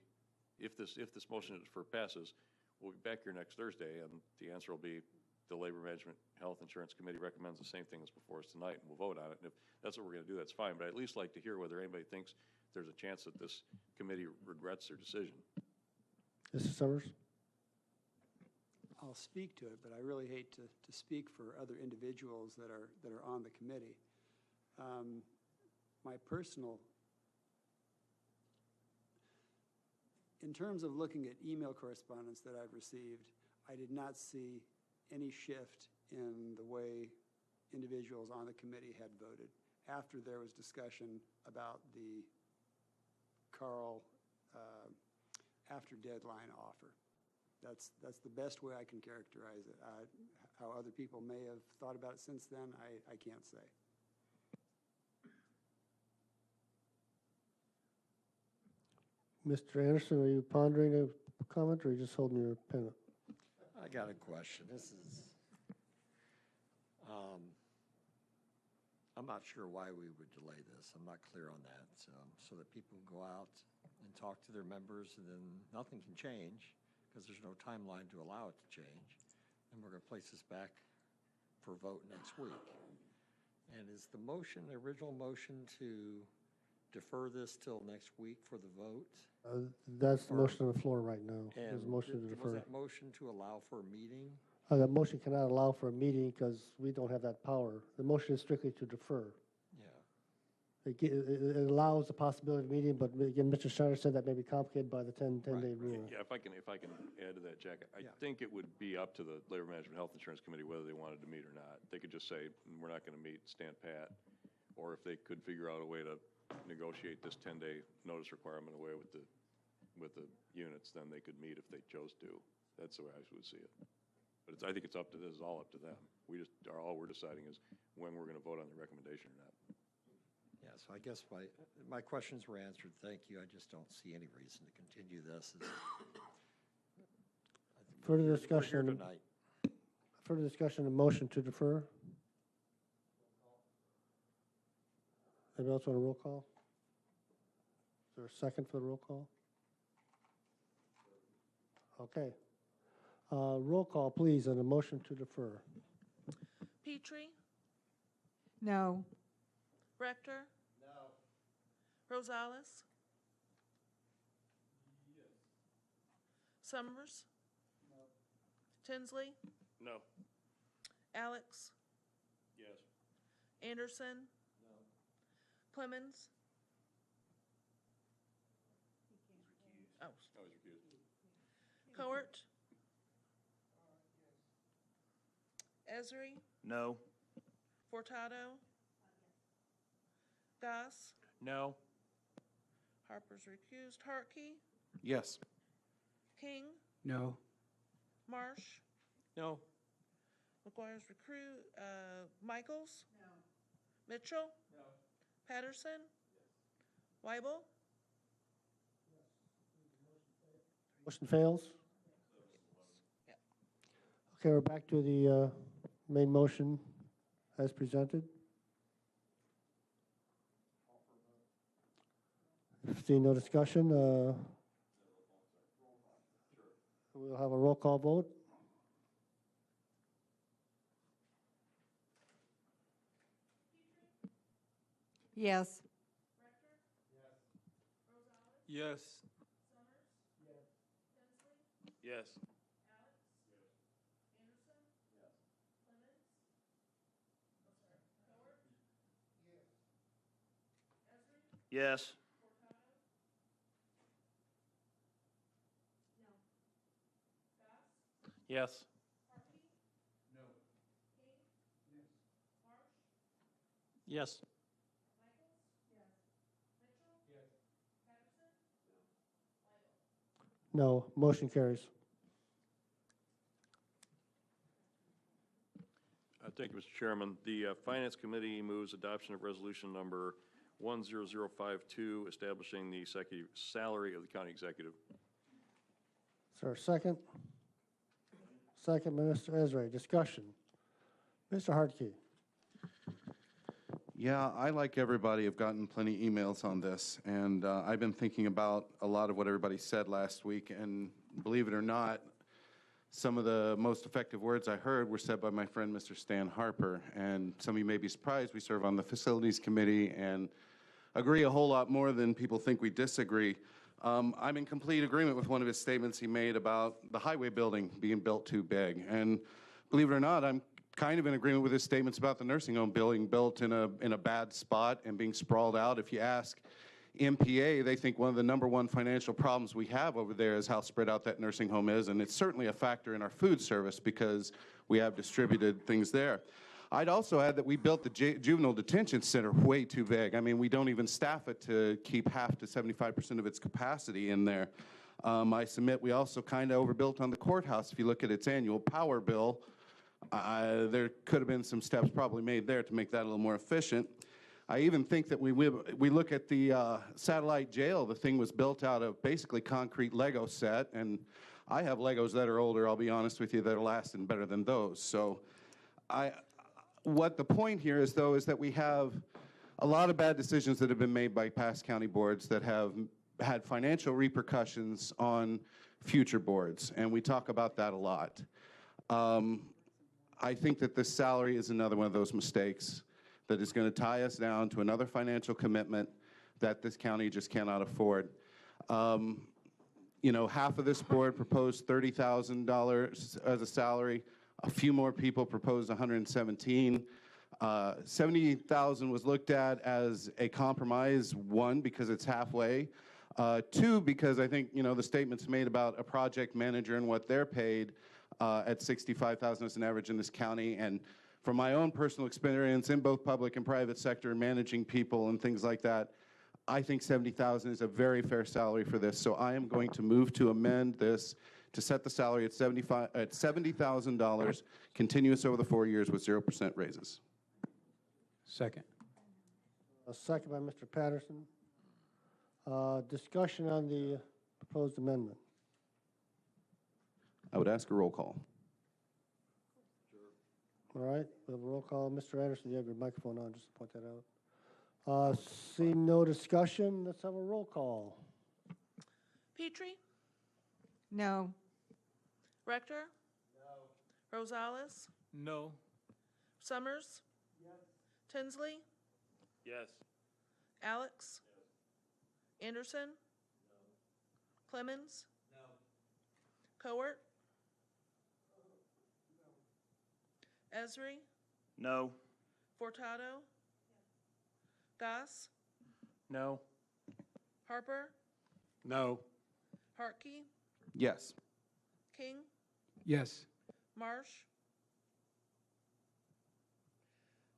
S18: if this motion to defer passes, we'll be back here next Thursday, and the answer will be the Labor Management Health Insurance Committee recommends the same thing as before us tonight, and we'll vote on it. And if that's what we're going to do, that's fine. But I'd at least like to hear whether anybody thinks there's a chance that this committee regrets their decision.
S1: Mr. Summers?
S4: I'll speak to it, but I really hate to speak for other individuals that are on the committee. My personal, in terms of looking at email correspondence that I've received, I did not see any shift in the way individuals on the committee had voted after there was discussion about the Carl after deadline offer. That's the best way I can characterize it. How other people may have thought about it since then, I can't say.
S1: Mr. Anderson, are you pondering a comment, or are you just holding your pen up?
S22: I got a question. This is, I'm not sure why we would delay this. I'm not clear on that. So that people can go out and talk to their members, and then nothing can change because there's no timeline to allow it to change. And we're going to place this back for vote next week. And is the motion, the original motion, to defer this till next week for the vote?
S1: That's the motion on the floor right now. There's a
S22: And
S1: motion to defer.
S22: was that motion to allow for a meeting?
S1: That motion cannot allow for a meeting because we don't have that power. The motion is strictly to defer.
S22: Yeah.
S1: It allows the possibility of meeting, but again, Mr. Schneider said that may be complicated by the 10-day rule.
S18: Yeah, if I can add to that, Jack, I think it would be up to the Labor Management Health Insurance Committee whether they wanted to meet or not. They could just say, we're not going to meet, stand pat. Or if they could figure out a way to negotiate this 10-day notice requirement away with the units, then they could meet if they chose to. That's the way I would see it. But I think it's all up to them. All we're deciding is when we're going to vote on the recommendation or not.
S22: Yeah, so I guess my questions were answered. Thank you. I just don't see any reason to continue this.
S1: Further
S22: We're
S1: discussion.
S22: here tonight.
S1: Further discussion and motion to defer. Anybody else want a roll call? Is there a second for the roll call? Okay. Roll call, please, on the motion to defer.
S2: Petrie,
S17: No.
S2: Rector? No. Rosales? Yes. Summers? No. Tinsley?
S18: No.
S2: Alex?
S18: Yes.
S2: Anderson? No. Clemens? Oh.
S18: I was recused.
S2: Coert? Esri?
S20: No.
S2: Furtado? Goss?
S13: No.
S2: Harper's recused. Harkey?
S21: Yes.
S2: King?
S21: No.
S2: Marsh?
S13: No.
S2: McGuire's recruit, Michaels? No. Mitchell? No. Patterson? Yes. Weibel?
S1: Motion fails? Okay, we're back to the main motion as presented. Seeing no discussion, we'll have a roll call vote.
S17: Yes.
S16: Yes.
S18: Yes. Yes. Yes.
S13: Yes.
S1: No, motion carries.
S18: Thank you, Mr. Chairman. The Finance Committee moves adoption of resolution number 10052, establishing the executive salary of the county executive.
S1: Is there a second? Second, Mr. Ezra. Discussion. Mr. Hartke.
S8: Yeah, I, like everybody, have gotten plenty emails on this, and I've been thinking about a lot of what everybody said last week, and believe it or not, some of the most effective words I heard were said by my friend, Mr. Stan Harper, and some of you may be surprised. We serve on the Facilities Committee and agree a whole lot more than people think we disagree. I'm in complete agreement with one of his statements he made about the highway building being built too big, and believe it or not, I'm kind of in agreement with his statements about the nursing home building built in a bad spot and being sprawled out. If you ask MPA, they think one of the #1 financial problems we have over there is how spread out that nursing home is, and it's certainly a factor in our food service because we have distributed things there. I'd also add that we built the juvenile detention center way too big. I mean, we don't even staff it to keep half to 75% of its capacity in there. I submit we also kind of overbuilt on the courthouse. If you look at its annual power bill, there could have been some steps probably made there to make that a little more efficient. I even think that we look at the satellite jail, the thing was built out of basically concrete Lego set, and I have Legos that are older, I'll be honest with you, that are lasting better than those. So what the point here is, though, is that we have a lot of bad decisions that have been made by past county boards that have had financial repercussions on future boards, and we talk about that a lot. I think that this salary is another one of those mistakes that is going to tie us down to another financial commitment that this county just cannot afford. You know, half of this board proposed $30,000 as a salary. A few more people proposed $117,000. $70,000 was looked at as a compromise, one, because it's halfway. Two, because I think, you know, the statements made about a project manager and what they're paid at $65,000 as an average in this county. And from my own personal experience in both public and private sector, managing people and things like that, I think $70,000 is a very fair salary for this. So I am going to move to amend this to set the salary at $70,000, continuous over the 4 years with 0% raises.
S21: Second.
S1: A second by Mr. Patterson. Discussion on the proposed amendment.
S8: I would ask a roll call.
S1: All right, we have a roll call. Mr. Anderson, you have your microphone on, just to point that out. Seeing no discussion, let's have a roll call.
S2: Petrie?
S17: No.
S2: Rector? No. Rosales?
S16: No.
S2: Summers? Yes. Tinsley?
S18: Yes.
S2: Alex? Yes. Anderson? No. Clemens? No. Cowart? No. Esri?
S18: No.
S2: Furtado? Goss?
S13: No.
S2: Harper?
S19: No.
S2: Hartke?
S8: Yes.
S2: King?
S21: Yes.
S2: Marsh?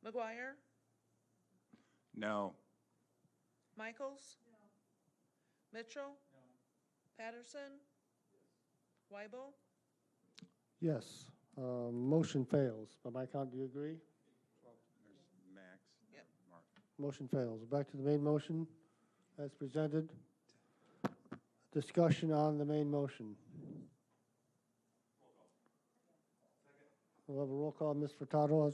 S2: McGuire?
S15: No.
S2: Michaels? No. Mitchell? No. Patterson? Yes. Weibel?
S1: Yes. Motion fails. By my count, do you agree?
S15: There's Max.
S7: Yep.
S15: Mark.
S1: Motion fails. Back to the main motion as presented. Discussion on the main motion. We'll have a roll call. Ms. Furtado.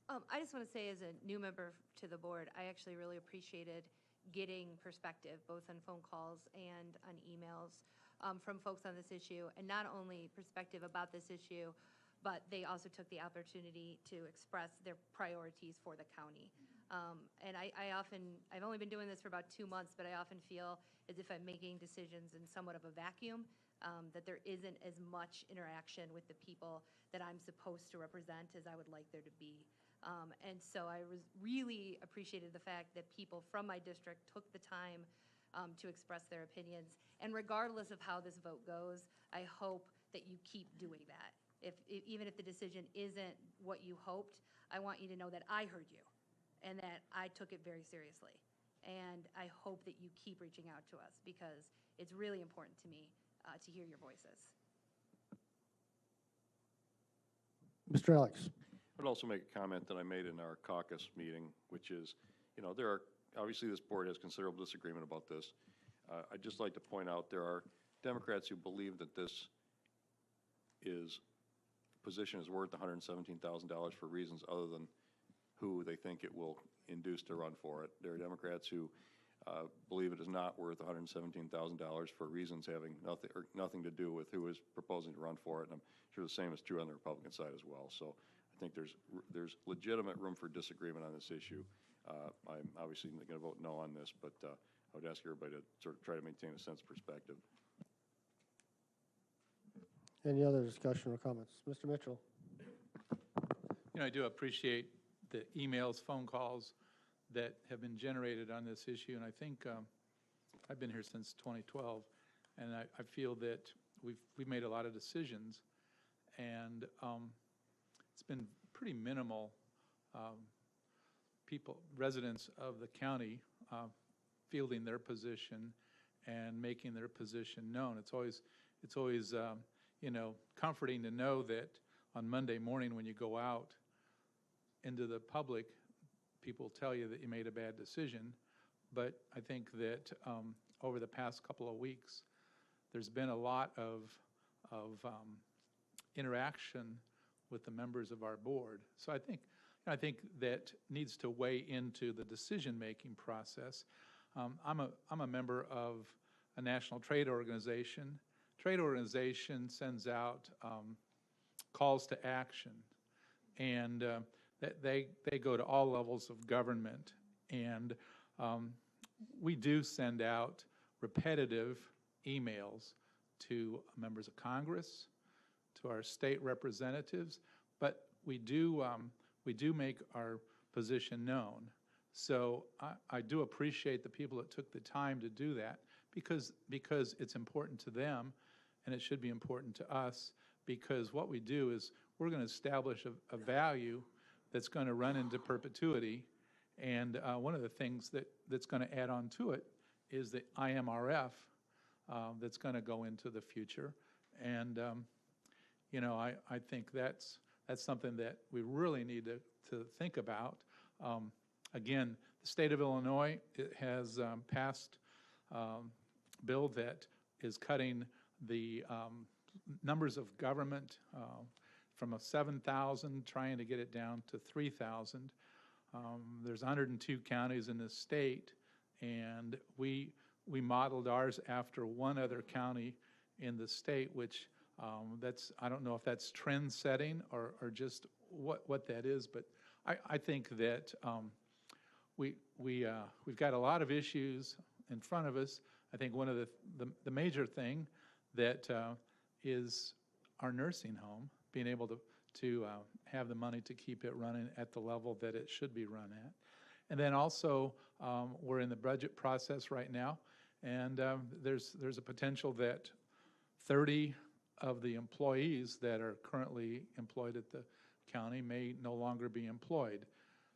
S9: I just want to say, as a new member to the board, I actually really appreciated getting perspective, both on phone calls and on emails, from folks on this issue, and not only perspective about this issue, but they also took the opportunity to express their priorities for the county. And I've only been doing this for about 2 months, but I often feel as if I'm making decisions in somewhat of a vacuum, that there isn't as much interaction with the people that I'm supposed to represent as I would like there to be. And so I really appreciated the fact that people from my district took the time to express their opinions. And regardless of how this vote goes, I hope that you keep doing that. Even if the decision isn't what you hoped, I want you to know that I heard you and that I took it very seriously. And I hope that you keep reaching out to us, because it's really important to me to hear your voices.
S1: Mr. Alex.
S18: I would also make a comment that I made in our caucus meeting, which is, there are, obviously this board has considerable disagreement about this. I'd just like to point out there are Democrats who believe that this position is worth $117,000 for reasons other than who they think it will induce to run for it. There are Democrats who believe it is not worth $117,000 for reasons having nothing to do with who is proposing to run for it, and I'm sure the same is true on the Republican side as well. So I think there's legitimate room for disagreement on this issue. I'm obviously going to vote no on this, but I would ask everybody to sort of try to maintain a sense of perspective.
S1: Any other discussion or comments? Mr. Mitchell.
S10: I do appreciate the emails, phone calls that have been generated on this issue, and I think I've been here since 2012, and I feel that we've made a lot of decisions, and it's been pretty minimal residents of the county fielding their position and making their position known. It's always comforting to know that on Monday morning when you go out into the public, people tell you that you made a bad decision. But I think that over the past couple of weeks, there's been a lot of interaction with the members of our board. So I think that needs to weigh into the decision-making process. I'm a member of a national trade organization. Trade organization sends out calls to action, and they go to all levels of government. And we do send out repetitive emails to members of Congress, to our state representatives, but we do make our position known. So I do appreciate the people that took the time to do that, because it's important to them, and it should be important to us, because what we do is we're going to establish a value that's going to run into perpetuity. And one of the things that's going to add on to it is the IMRF that's going to go into the future. And I think that's something that we really need to think about. Again, the state of Illinois has passed a bill that is cutting the numbers of government from 7,000, trying to get it down to 3,000. There's 102 counties in this state, and we modeled ours after one other county in the state, which I don't know if that's trend setting or just what that is, but I think that we've got a lot of issues in front of us. I think one of the major thing that is our nursing home, being able to have the money to keep it running at the level that it should be run at. And then also, we're in the budget process right now, and there's a potential that 30 of the employees that are currently employed at the county may no longer be employed.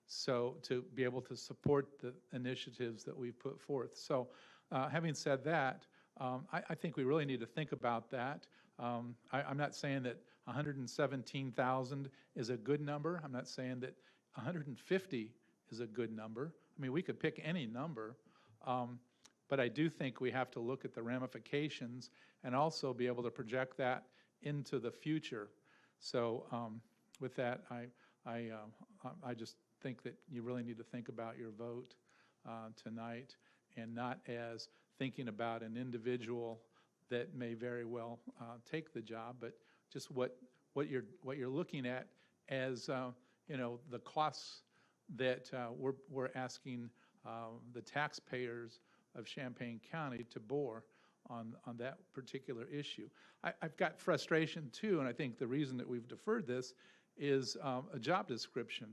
S10: So to be able to support the initiatives that we've put forth. So having said that, I think we really need to think about that. I'm not saying that 117,000 is a good number. I'm not saying that 150 is a good number. I mean, we could pick any number, but I do think we have to look at the ramifications and also be able to project that into the future. So with that, I just think that you really need to think about your vote tonight, and not as thinking about an individual that may very well take the job, but just what you're looking at as you know, the costs that we're asking the taxpayers of Champaign County to bore on that particular issue. I've got frustration too, and I think the reason that we've deferred this is a job description.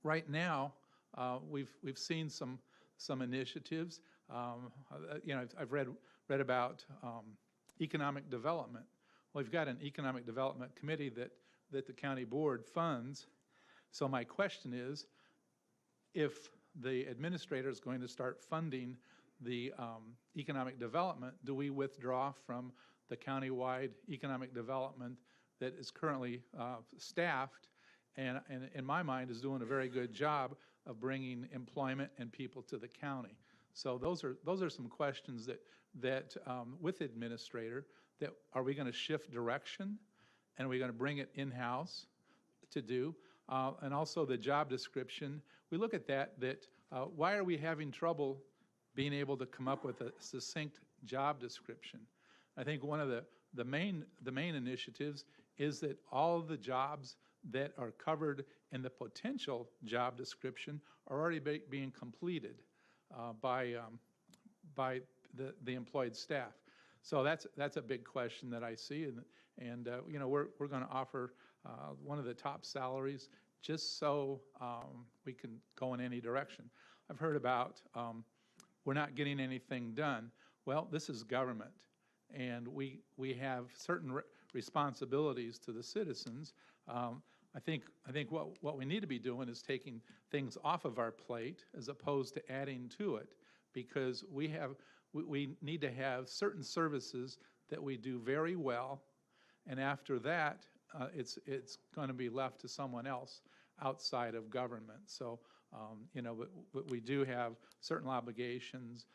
S10: Right now, we've seen some initiatives. You know, I've read about economic development. Well, we've got an economic development committee that the county board funds. So my question is, if the administrator is going to start funding the economic development, do we withdraw from the countywide economic development that is currently staffed and in my mind is doing a very good job of bringing employment and people to the county? So those are some questions that with the administrator, that are we going to shift direction, and are we going to bring it in-house to do? And also the job description, we look at that why are we having trouble being able to come up with a succinct job description? I think one of the main initiatives is that all of the jobs that are covered in the potential job description are already being completed by the employed staff. So that's a big question that I see, and you know, we're going to offer one of the top salaries just so we can go in any direction. I've heard about we're not getting anything done. Well, this is government, and we have certain responsibilities to the citizens. I think what we need to be doing is taking things off of our plate as opposed to adding to it, because we need to have certain services that we do very well, and after that, it's going to be left to someone else outside of government. So, you know, but we do have certain obligations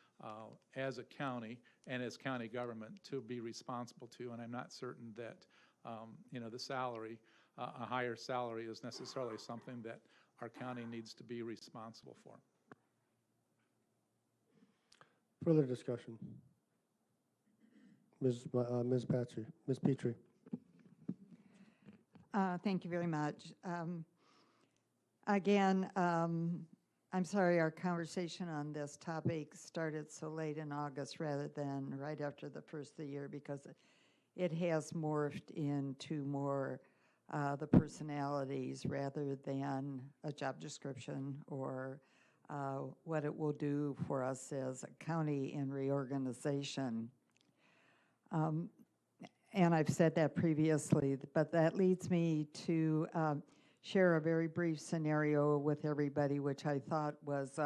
S10: as a county and as county government to be responsible to, and I'm not certain that, you know, the salary, a higher salary is necessarily something that our county needs to be responsible for.
S1: Further discussion. Ms. Petrie.
S17: Thank you very much. Again, I'm sorry our conversation on this topic started so late in August rather than right after the first of the year, because it has morphed into more the personalities rather than a job description or what it will do for us as a county in reorganization. And I've said that previously, but that leads me to share a very brief scenario with everybody, which I thought was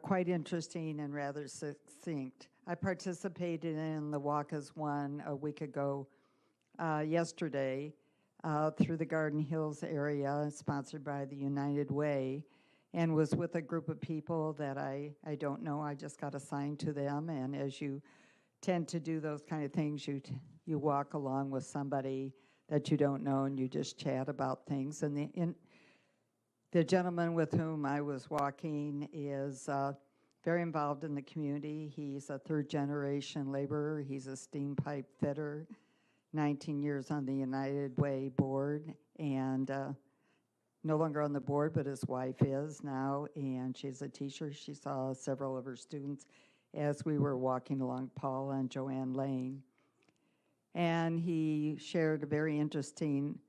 S17: quite interesting and rather succinct. I participated in the Walk as One a week ago yesterday through the Garden Hills area, sponsored by the United Way, and was with a group of people that I don't know. I just got assigned to them, and as you tend to do those kind of things, you walk along with somebody that you don't know, and you just chat about things. And the gentleman with whom I was walking is very involved in the community. He's a third-generation laborer. He's a steam pipe fitter, 19 years on the United Way board, and no longer on the board, but his wife is now, and she's a teacher. She saw several of her students as we were walking along Paul and Joanne Lane. And he shared a very interesting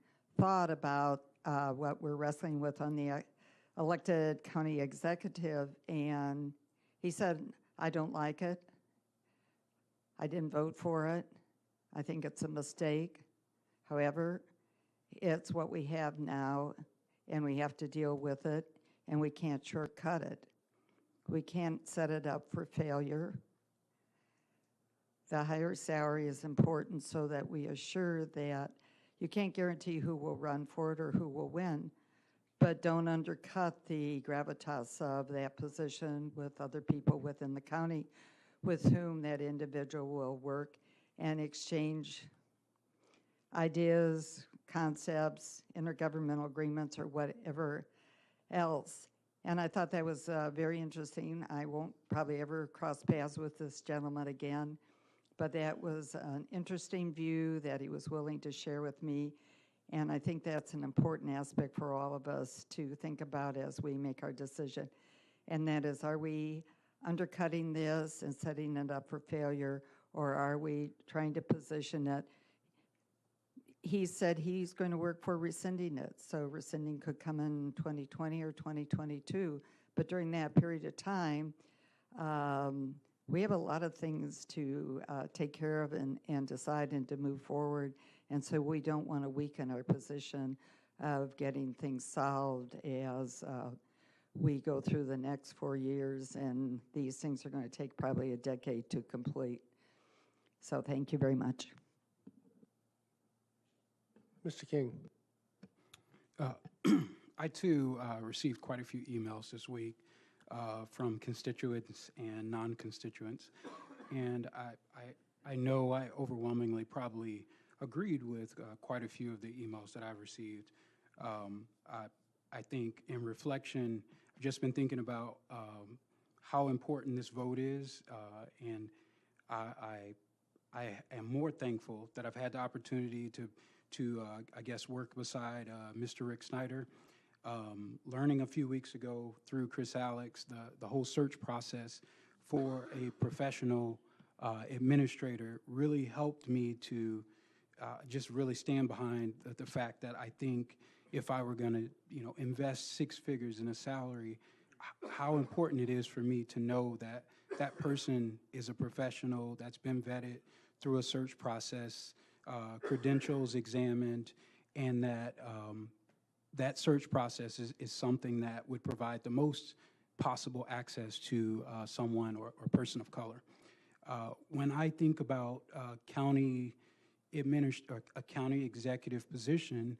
S17: thought about what we're wrestling with on the elected county executive. And he said, I don't like it. I didn't vote for it. I think it's a mistake. However, it's what we have now, and we have to deal with it, and we can't shortcut it. We can't set it up for failure. The higher salary is important so that we assure that you can't guarantee who will run for it or who will win, but don't undercut the gravitas of that position with other people within the county with whom that individual will work and exchange ideas, concepts, intergovernmental agreements, or whatever else. And I thought that was very interesting. I won't probably ever cross paths with this gentleman again, but that was an interesting view that he was willing to share with me. And I think that's an important aspect for all of us to think about as we make our decision. And that is, are we undercutting this and setting it up for failure, or are we trying to position it? He said he's going to work for rescinding it, so rescinding could come in 2020 or 2022. But during that period of time, we have a lot of things to take care of and decide and to move forward. And so we don't want to weaken our position of getting things solved as we go through the next 4 years. And these things are going to take probably a decade to complete. So thank you very much.
S1: Mr. King.
S21: I too received quite a few emails this week from constituents and non-constituents, and I know I overwhelmingly probably agreed with quite a few of the emails that I've received. I think in reflection, I've just been thinking about how important this vote is, and I am more thankful that I've had the opportunity to I guess, work beside Mr. Rick Snyder. Learning a few weeks ago through Chris Alex, the whole search process for a professional administrator really helped me to just really stand behind the fact that I think if I were going to, invest 6 figures in a salary, how important it is for me to know that that person is a professional that's been vetted through a search process, credentials examined, and that that search process is something that would provide the most possible access to someone or person of color. When I think about a county executive position,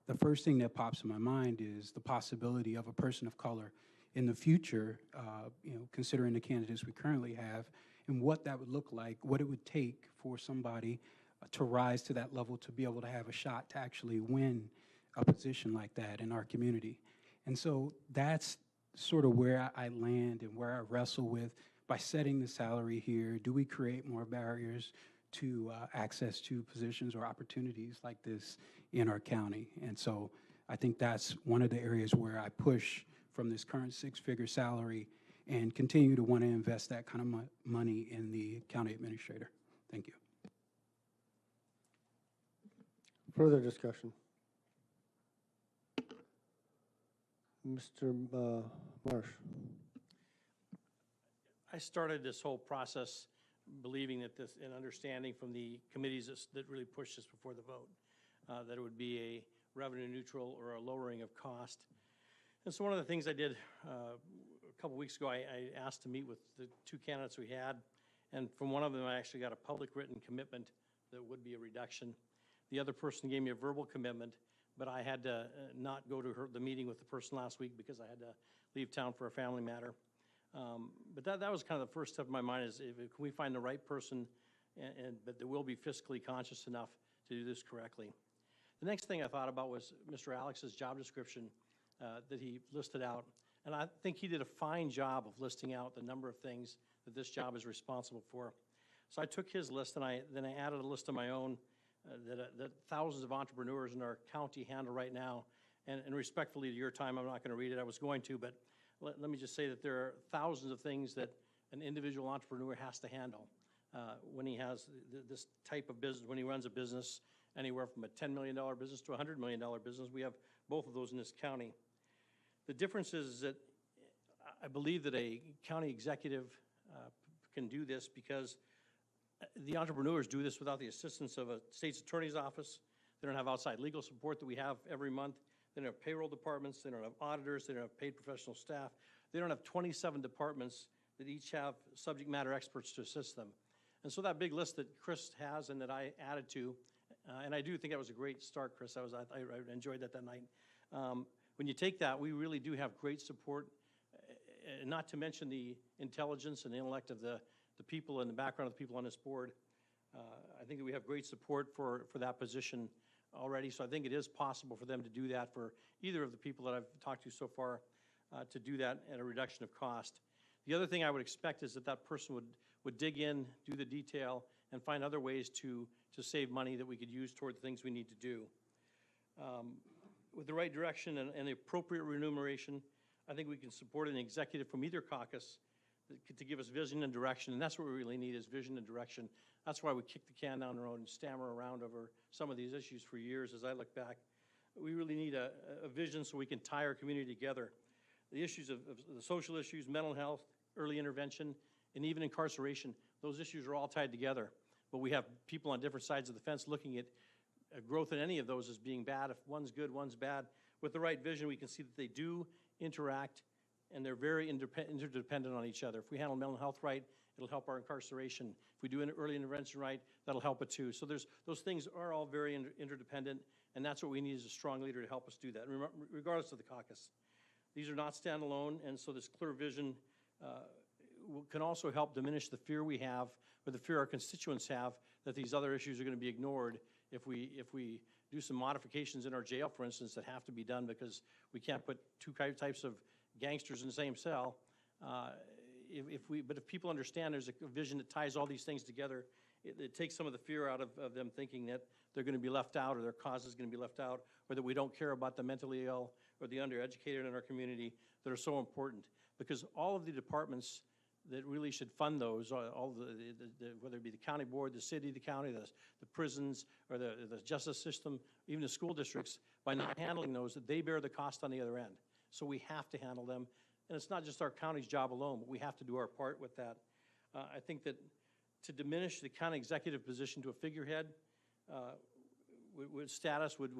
S21: the first thing that pops in my mind is the possibility of a person of color in the future, considering the candidates we currently have, and what that would look like, what it would take for somebody to rise to that level, to be able to have a shot to actually win a position like that in our community. And so that's sort of where I land and where I wrestle with, by setting the salary here, do we create more barriers to access to positions or opportunities like this in our county? And so I think that's one of the areas where I push from this current 6-figure salary and continue to want to invest that kind of money in the county administrator. Thank you.
S1: Further discussion. Mr. Marsh.
S13: I started this whole process believing that this, and understanding from the committees that really pushed this before the vote, that it would be a revenue neutral or a lowering of cost. And so one of the things I did a couple weeks ago, I asked to meet with the 2 candidates we had, and from one of them I actually got a public written commitment that would be a reduction. The other person gave me a verbal commitment, but I had to not go to the meeting with the person last week because I had to leave town for a family matter. But that was kind of the first step in my mind, is can we find the right person, but that will be fiscally conscious enough to do this correctly. The next thing I thought about was Mr. Alex's job description that he listed out. And I think he did a fine job of listing out the number of things that this job is responsible for. So I took his list and then I added a list of my own that thousands of entrepreneurs in our county handle right now. And respectfully to your time, I'm not going to read it. I was going to, but let me just say that there are thousands of things that an individual entrepreneur has to handle when he has this type of business, when he runs a business, anywhere from a $10 million business to a $100 million business. We have both of those in this county. The difference is that I believe that a county executive can do this because the entrepreneurs do this without the assistance of a state's attorney's office. They don't have outside legal support that we have every month. They don't have payroll departments. They don't have auditors. They don't have paid professional staff. They don't have 27 departments that each have subject matter experts to assist them. And so that big list that Chris has and that I added to, And I do think that was a great start, Chris. I enjoyed that night. When you take that, we really do have great support, not to mention the intelligence and the intellect of the people and the background of the people on this board. I think that we have great support for that position already, so I think it is possible for them to do that for either of the people that I've talked to so far, to do that at a reduction of cost. The other thing I would expect is that that person would dig in, do the detail, and find other ways to save money that we could use toward the things we need to do. With the right direction and the appropriate remuneration, I think we can support an executive from either caucus to give us vision and direction, and that's what we really need, is vision and direction. That's why we kick the can down the road and stammer around over some of these issues for years. As I look back, we really need a vision so we can tie our community together. The issues of the social issues, mental health, early intervention, and even incarceration, those issues are all tied together. But we have people on different sides of the fence looking at growth in any of those as being bad. If one's good, one's bad. With the right vision, we can see that they do interact, and they're very interdependent on each other. If we handle mental health right, it'll help our incarceration. If we do an early intervention right, that'll help it too. So those things are all very interdependent, and that's what we need, is a strong leader to help us do that, regardless of the caucus. These are not standalone, and so this clear vision can also help diminish the fear we have, or the fear our constituents have, that these other issues are going to be ignored if we do some modifications in our jail, for instance, that have to be done because we can't put two types of gangsters in the same cell. But if people understand there's a vision that ties all these things together, it takes some of the fear out of them thinking that they're going to be left out, or their cause is going to be left out, or that we don't care about the mentally ill or the undereducated in our community that are so important. Because all of the departments that really should fund those, all whether it be the county board, the city, the county, the prisons, or the justice system, even the school districts, by not handling those, they bear the cost on the other end. So we have to handle them. And it's not just our county's job alone, but we have to do our part with that. I think that to diminish the county executive position to a figurehead status would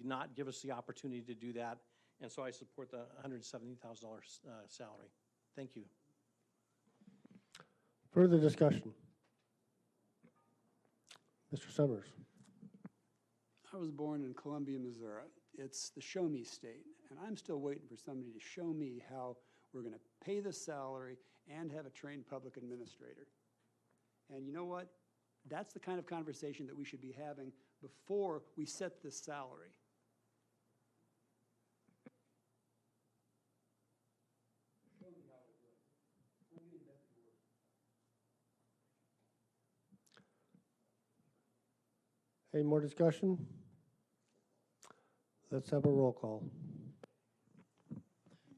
S13: not give us the opportunity to do that. And so I support the $170,000 salary. Thank you.
S1: Further discussion? Mr. Summers.
S4: I was born in Columbia, Missouri. It's the show me state, and I'm still waiting for somebody to show me how we're going to pay the salary and have a trained public administrator. And you know what? That's the kind of conversation that we should be having before we set this salary.
S1: Any more discussion? Let's have a roll call.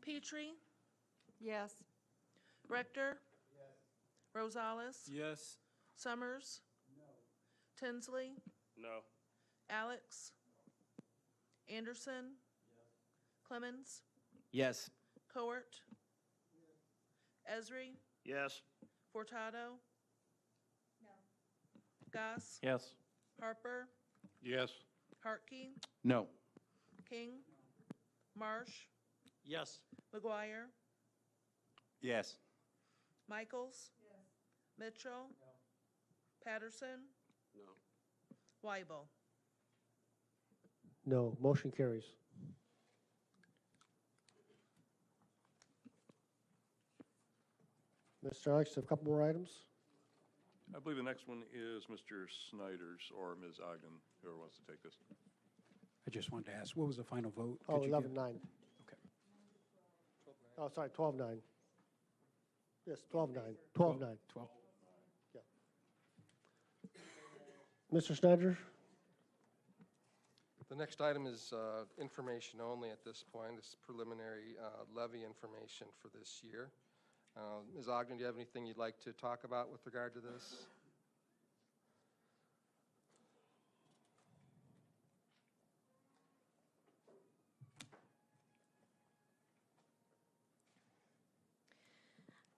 S2: Petrie,
S17: Yes.
S2: Rector. Rosales.
S16: Yes.
S2: Summers. Tinsley.
S18: No.
S2: Alex. Anderson. Clemens.
S20: Yes.
S2: Coert. Esri.
S18: Yes.
S2: Furtado. Goss.
S13: Yes.
S2: Harper.
S19: Yes.
S2: Hartke.
S8: No.
S2: King. Marsh.
S13: Yes.
S2: McGuire.
S15: Yes.
S2: Michaels. Mitchell. Patterson.
S3: No.
S2: Weibel.
S1: No. Motion carries. Mr. Alex, a couple more items?
S18: I believe the next one is Mr. Snyder's or Ms. Ogden, whoever wants to take this.
S21: I just wanted to ask, what was the final vote?
S1: Oh,
S21: Could you give-
S1: 11-9.
S21: Okay.
S1: Oh, sorry, 12-9. Yes, 12-9. 12-9.
S21: 12.
S1: Yeah. Mr. Snyder?
S5: The next item is information only at this point. This is preliminary levy information for this year. Ms. Ogden, do you have anything you'd like to talk about with regard to this?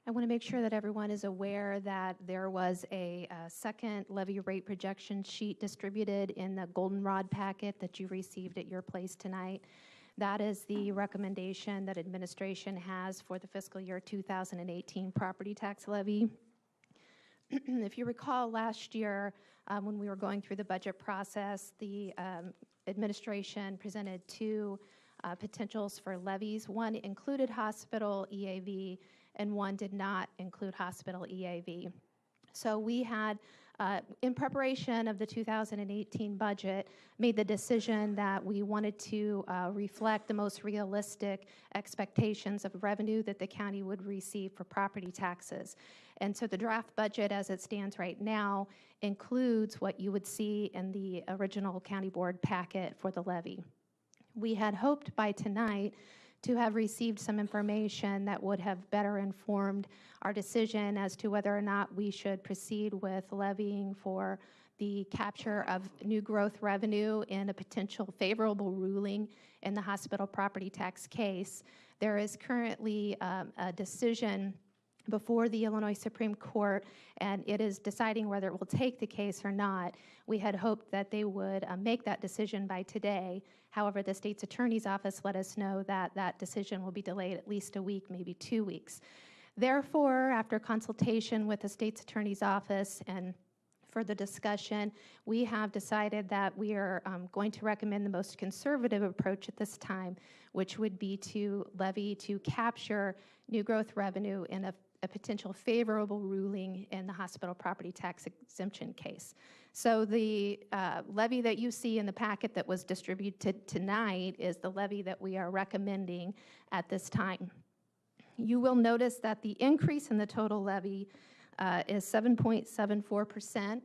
S11: I want to make sure that everyone is aware that there was a second levy rate projection sheet distributed in the goldenrod packet that you received at your place tonight. That is the recommendation that administration has for the fiscal year 2018 property tax levy. If you recall last year, when we were going through the budget process, the administration presented two potentials for levies. One included hospital EAV, and one did not include hospital EAV. So we had, in preparation of the 2018 budget, made the decision that we wanted to reflect the most realistic expectations of revenue that the county would receive for property taxes. And so the draft budget as it stands right now includes what you would see in the original county board packet for the levy. We had hoped by tonight to have received some information that would have better informed our decision as to whether or not we should proceed with levying for the capture of new growth revenue in a potential favorable ruling in the hospital property tax case. There is currently a decision before the Illinois Supreme Court, and it is deciding whether it will take the case or not. We had hoped that they would make that decision by today. However, the state's attorney's office let us know that that decision will be delayed at least a week, maybe 2 weeks. Therefore, after consultation with the state's attorney's office and further discussion, we have decided that we are going to recommend the most conservative approach at this time, which would be to levy to capture new growth revenue in a potential favorable ruling in the hospital property tax exemption case. So the levy that you see in the packet that was distributed tonight is the levy that we are recommending at this time. You will notice that the increase in the total levy is 7.74%.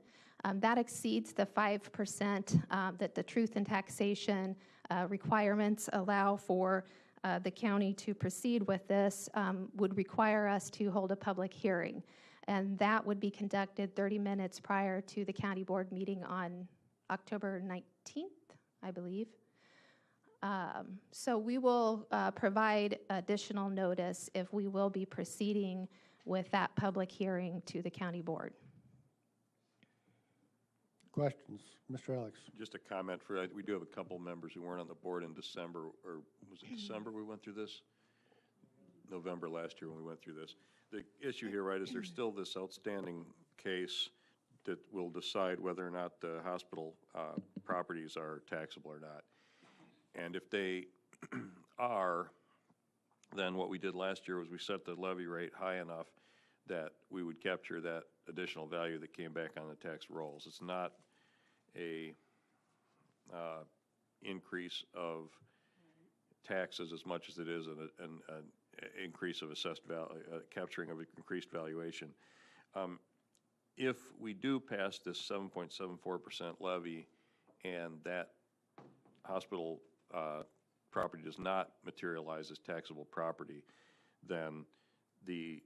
S11: That exceeds the 5% that the truth in taxation requirements allow for the county to proceed with this, would require us to hold a public hearing. And that would be conducted 30 minutes prior to the county board meeting on October 19th, I believe. So we will provide additional notice if we will be proceeding with that public hearing to the county board.
S1: Questions? Mr. Alex?
S18: Just a comment for, we do have a couple members who weren't on the board in December, or was it December we went through this? November last year when we went through this. The issue here, right, is there's still this outstanding case that will decide whether or not the hospital properties are taxable or not. And if they are, then what we did last year was we set the levy rate high enough that we would capture that additional value that came back on the tax rolls. It's not a increase of taxes as much as it is an increase of assessed value, capturing of increased valuation. If we do pass this 7.74% levy and that hospital property does not materialize as taxable property, then the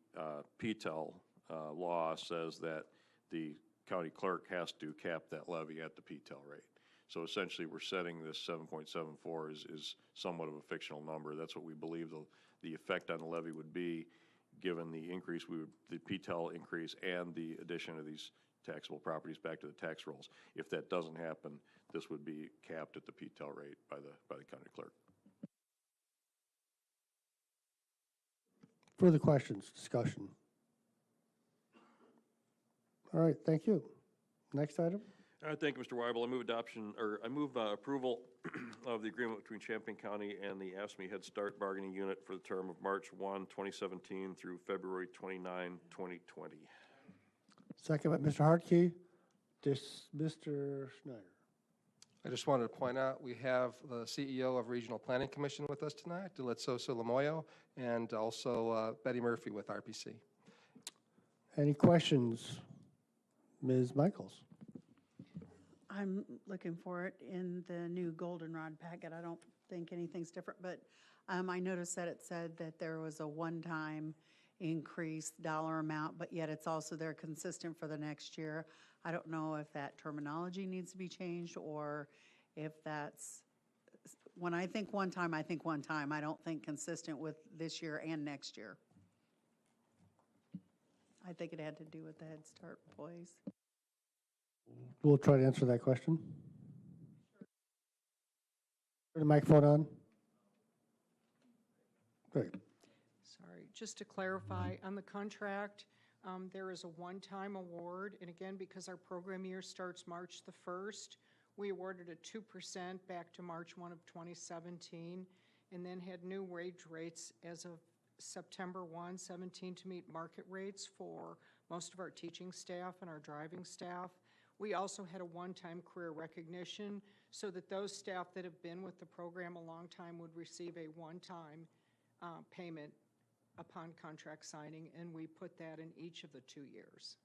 S18: PTEL law says that the county clerk has to cap that levy at the PTEL rate. So essentially, we're setting this 7.74 is somewhat of a fictional number. That's what we believe the effect on the levy would be, given the increase, the PTEL increase and the addition of these taxable properties back to the tax rolls. If that doesn't happen, this would be capped at the PTEL rate by the county clerk.
S1: Further questions, discussion? All right, thank you. Next item.
S18: Thank you, Mr. Weibel. I move adoption, or I move approval of the agreement between Champaign County and the AFSCME Head Start Bargaining Unit for the term of March 1, 2017 through February 29, 2020.
S1: Second by Mr. Hartke. Mr. Schneider.
S5: I just wanted to point out, we have the CEO of Regional Planning Commission with us tonight, Delitso Lamoyo, and also Betty Murphy with RPC.
S1: Any questions? Ms. Michaels.
S12: I'm looking for it in the new goldenrod packet. I don't think anything's different, but I noticed that it said that there was a one-time increased dollar amount, but yet it's also there consistent for the next year. I don't know if that terminology needs to be changed or if that's, when I think one time, I think one time. I don't think consistent with this year and next year. I think it had to do with the Head Start employees.
S1: We'll try to answer that question. Turn the microphone on. Great.
S14: Sorry, just to clarify, on the contract,
S6: There is a one-time award, and again, because our program year starts March the 1st, we awarded a 2% back to March 1 of 2017, and then had new wage rates as of September 1, 17 to meet market rates for most of our teaching staff and our driving staff. We also had a one-time career recognition so that those staff that have been with the program a long time would receive a one-time payment upon contract signing, and we put that in each of the 2 years.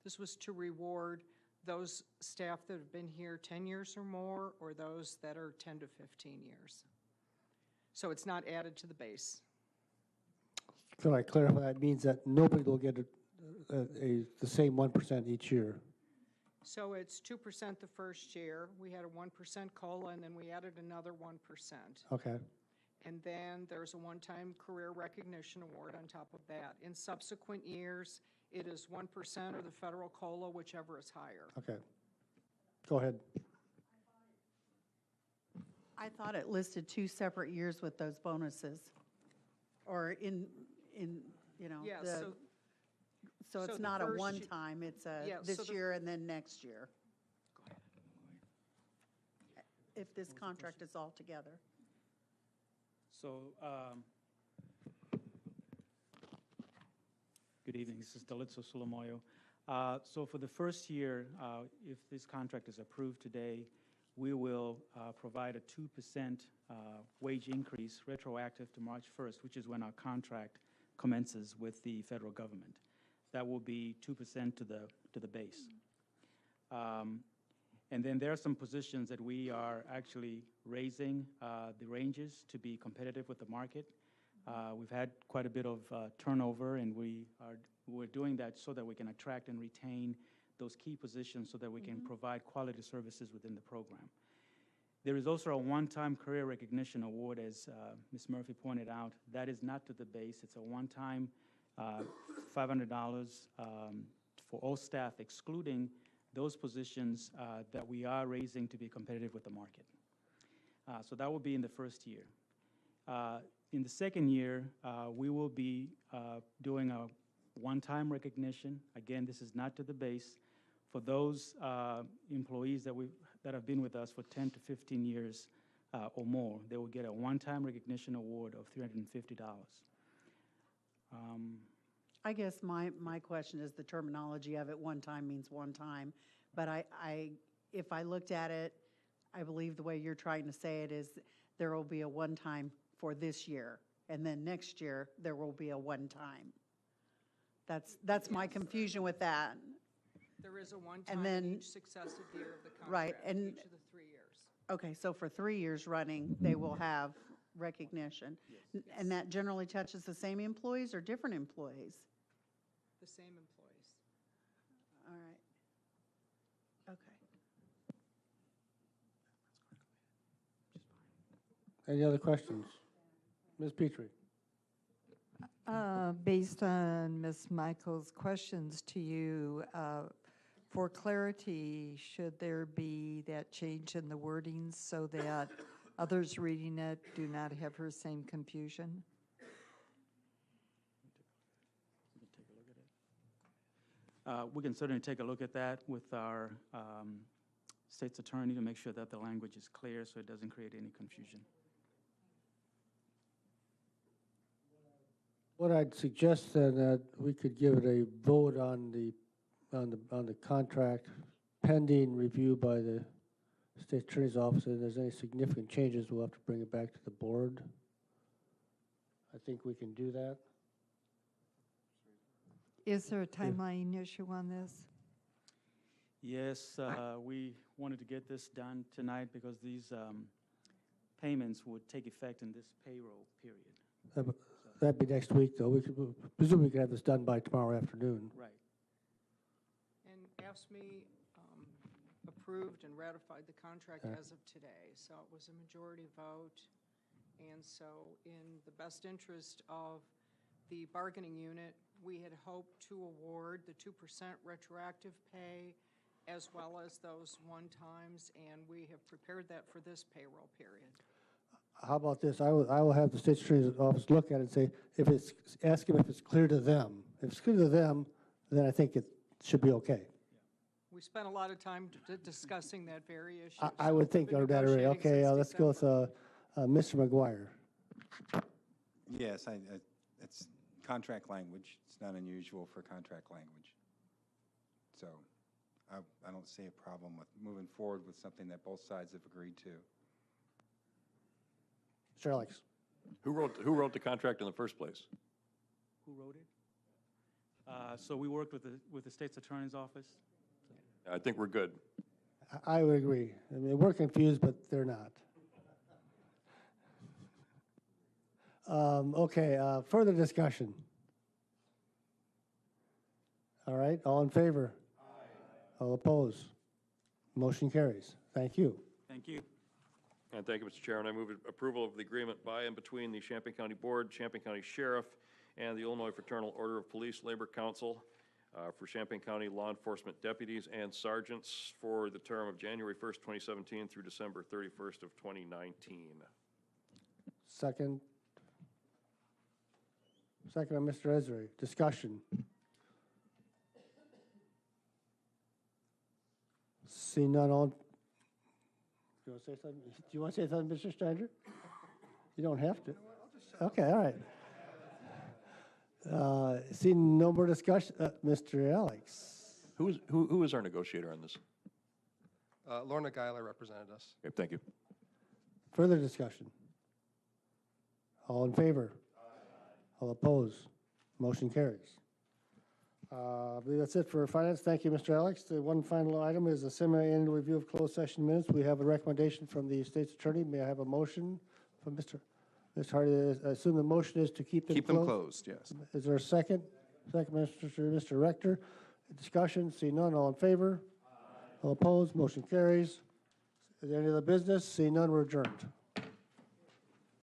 S6: This was to reward those staff that have been here 10 years or more, or those that are 10 to 15 years. So it's not added to the base.
S1: Can I clarify, that means that nobody will get the same 1% each year?
S6: So it's 2% the first year. We had a 1% COLA, and then we added another 1%.
S1: Okay.
S6: And then there's a one-time career recognition award on top of that. In subsequent years, it is 1% or the federal COLA, whichever is higher.
S1: Okay. Go ahead.
S12: I thought it listed 2 separate years with those bonuses, or in you know,
S6: Yeah,
S12: so it's
S6: the
S12: not a
S6: first
S12: one-time, it's a
S6: Yeah,
S12: this
S6: so the-
S12: year and then next year. If this contract is all together.
S14: So, good evening, this is Dalitso Sulamoyo. So for the first year, if this contract is approved today, we will provide a 2% wage increase retroactive to March 1st, which is when our contract commences with the federal government. That will be 2% to the base. And then there are some positions that we are actually raising the ranges to be competitive with the market. We've had quite a bit of turnover, and we're doing that so that we can attract and retain those key positions so that we can provide quality services within the program. There is also a one-time career recognition award, as Ms. Murphy pointed out. That is not to the base. It's a one-time $500 for all staff, excluding those positions that we are raising to be competitive with the market. So that will be in the first year. In the second year, we will be doing a one-time recognition. Again, this is not to the base. For those employees that have been with us for 10 to 15 years or more, they will get a one-time recognition award of $350.
S12: I guess my question is the terminology of it. One time means one time, but if I looked at it, I believe the way you're trying to say it is there will be a one time for this year, and then next year there will be a one time. That's my confusion with that.
S6: There is a one-time in each successive year of the contract,
S12: right, and
S6: each of the 3 years.
S12: Okay, so for 3 years running, they will have recognition.
S6: Yes.
S12: And that generally touches the same employees or different employees?
S6: The same employees.
S12: All right. Okay.
S1: Any other questions? Ms. Petrie?
S17: Based on Ms. Michael's questions to you, for clarity, should there be that change in the wording so that others reading it do not have her same confusion?
S14: We can certainly take a look at that with our state's attorney to make sure that the language is clear so it doesn't create any confusion.
S1: What I'd suggest then that we could give it a vote on the contract pending review by the state attorney's office. If there's any significant changes, we'll have to bring it back to the board. I think we can do that.
S17: Is there a timeline issue on this?
S14: Yes, we wanted to get this done tonight because these payments would take effect in this payroll period.
S1: That'd be next week, though. We could presume we could have this done by tomorrow afternoon.
S14: Right.
S6: And AFSCME approved and ratified the contract as of today, so it was a majority vote. And so in the best interest of the bargaining unit, we had hoped to award the 2% retroactive pay as well as those one-times, and we have prepared that for this payroll period.
S1: How about this? I will have the state attorney's office look at it and say, ask him if it's clear to them. If it's clear to them, then I think it should be okay.
S6: We spent a lot of time discussing that very issue.
S1: I
S6: so
S1: would think,
S6: we've
S1: or
S6: been
S1: that, area.
S6: negotiating
S1: Okay,
S6: since
S1: let's go with
S6: December.
S1: Mr. McGuire.
S15: Yes, it's contract language. It's not unusual for contract language. So I don't see a problem with moving forward with something that both sides have agreed to.
S1: Mr. Alex.
S18: Who wrote the contract in the first place?
S14: Who wrote it? So we worked with the state's attorney's office.
S18: I think we're good.
S1: I would agree. I mean, we're confused, but they're not. Okay, further discussion. All right, all in favor? Aye. All opposed? Motion carries. Thank you.
S14: Thank you.
S18: And thank you, Mr. Chairman. I move approval of the agreement by and between the Champaign County Board, Champaign County Sheriff, and the Illinois Fraternal Order of Police Labor Council for Champaign County law enforcement deputies and sergeants for the term of January 1st, 2017 through December 31st of 2019.
S1: Second. Second by Mr. Esri. Discussion. See none on. You want to say something? Do you want to say something, Mr. Stranger? You don't have to. Okay, all right. Seeing no more discussion, Mr. Alex.
S18: Who is our negotiator on this?
S7: Lorna Geiler represented us.
S18: Okay, thank you.
S1: Further discussion. All in favor? Aye. All opposed? Motion carries. I believe that's it for finance. Thank you, Mr. Alex. The one final item is a semi-annual review of closed session minutes. We have a recommendation from the state's attorney. May I have a motion from Mr. Hardy? I assume the motion is to keep them closed?
S22: Keep them closed, yes.
S1: Is there a second? Second, Mr. Rector. Discussion, see none, all in favor? Aye. All opposed, motion carries. Is there any other business? See none, we're adjourned.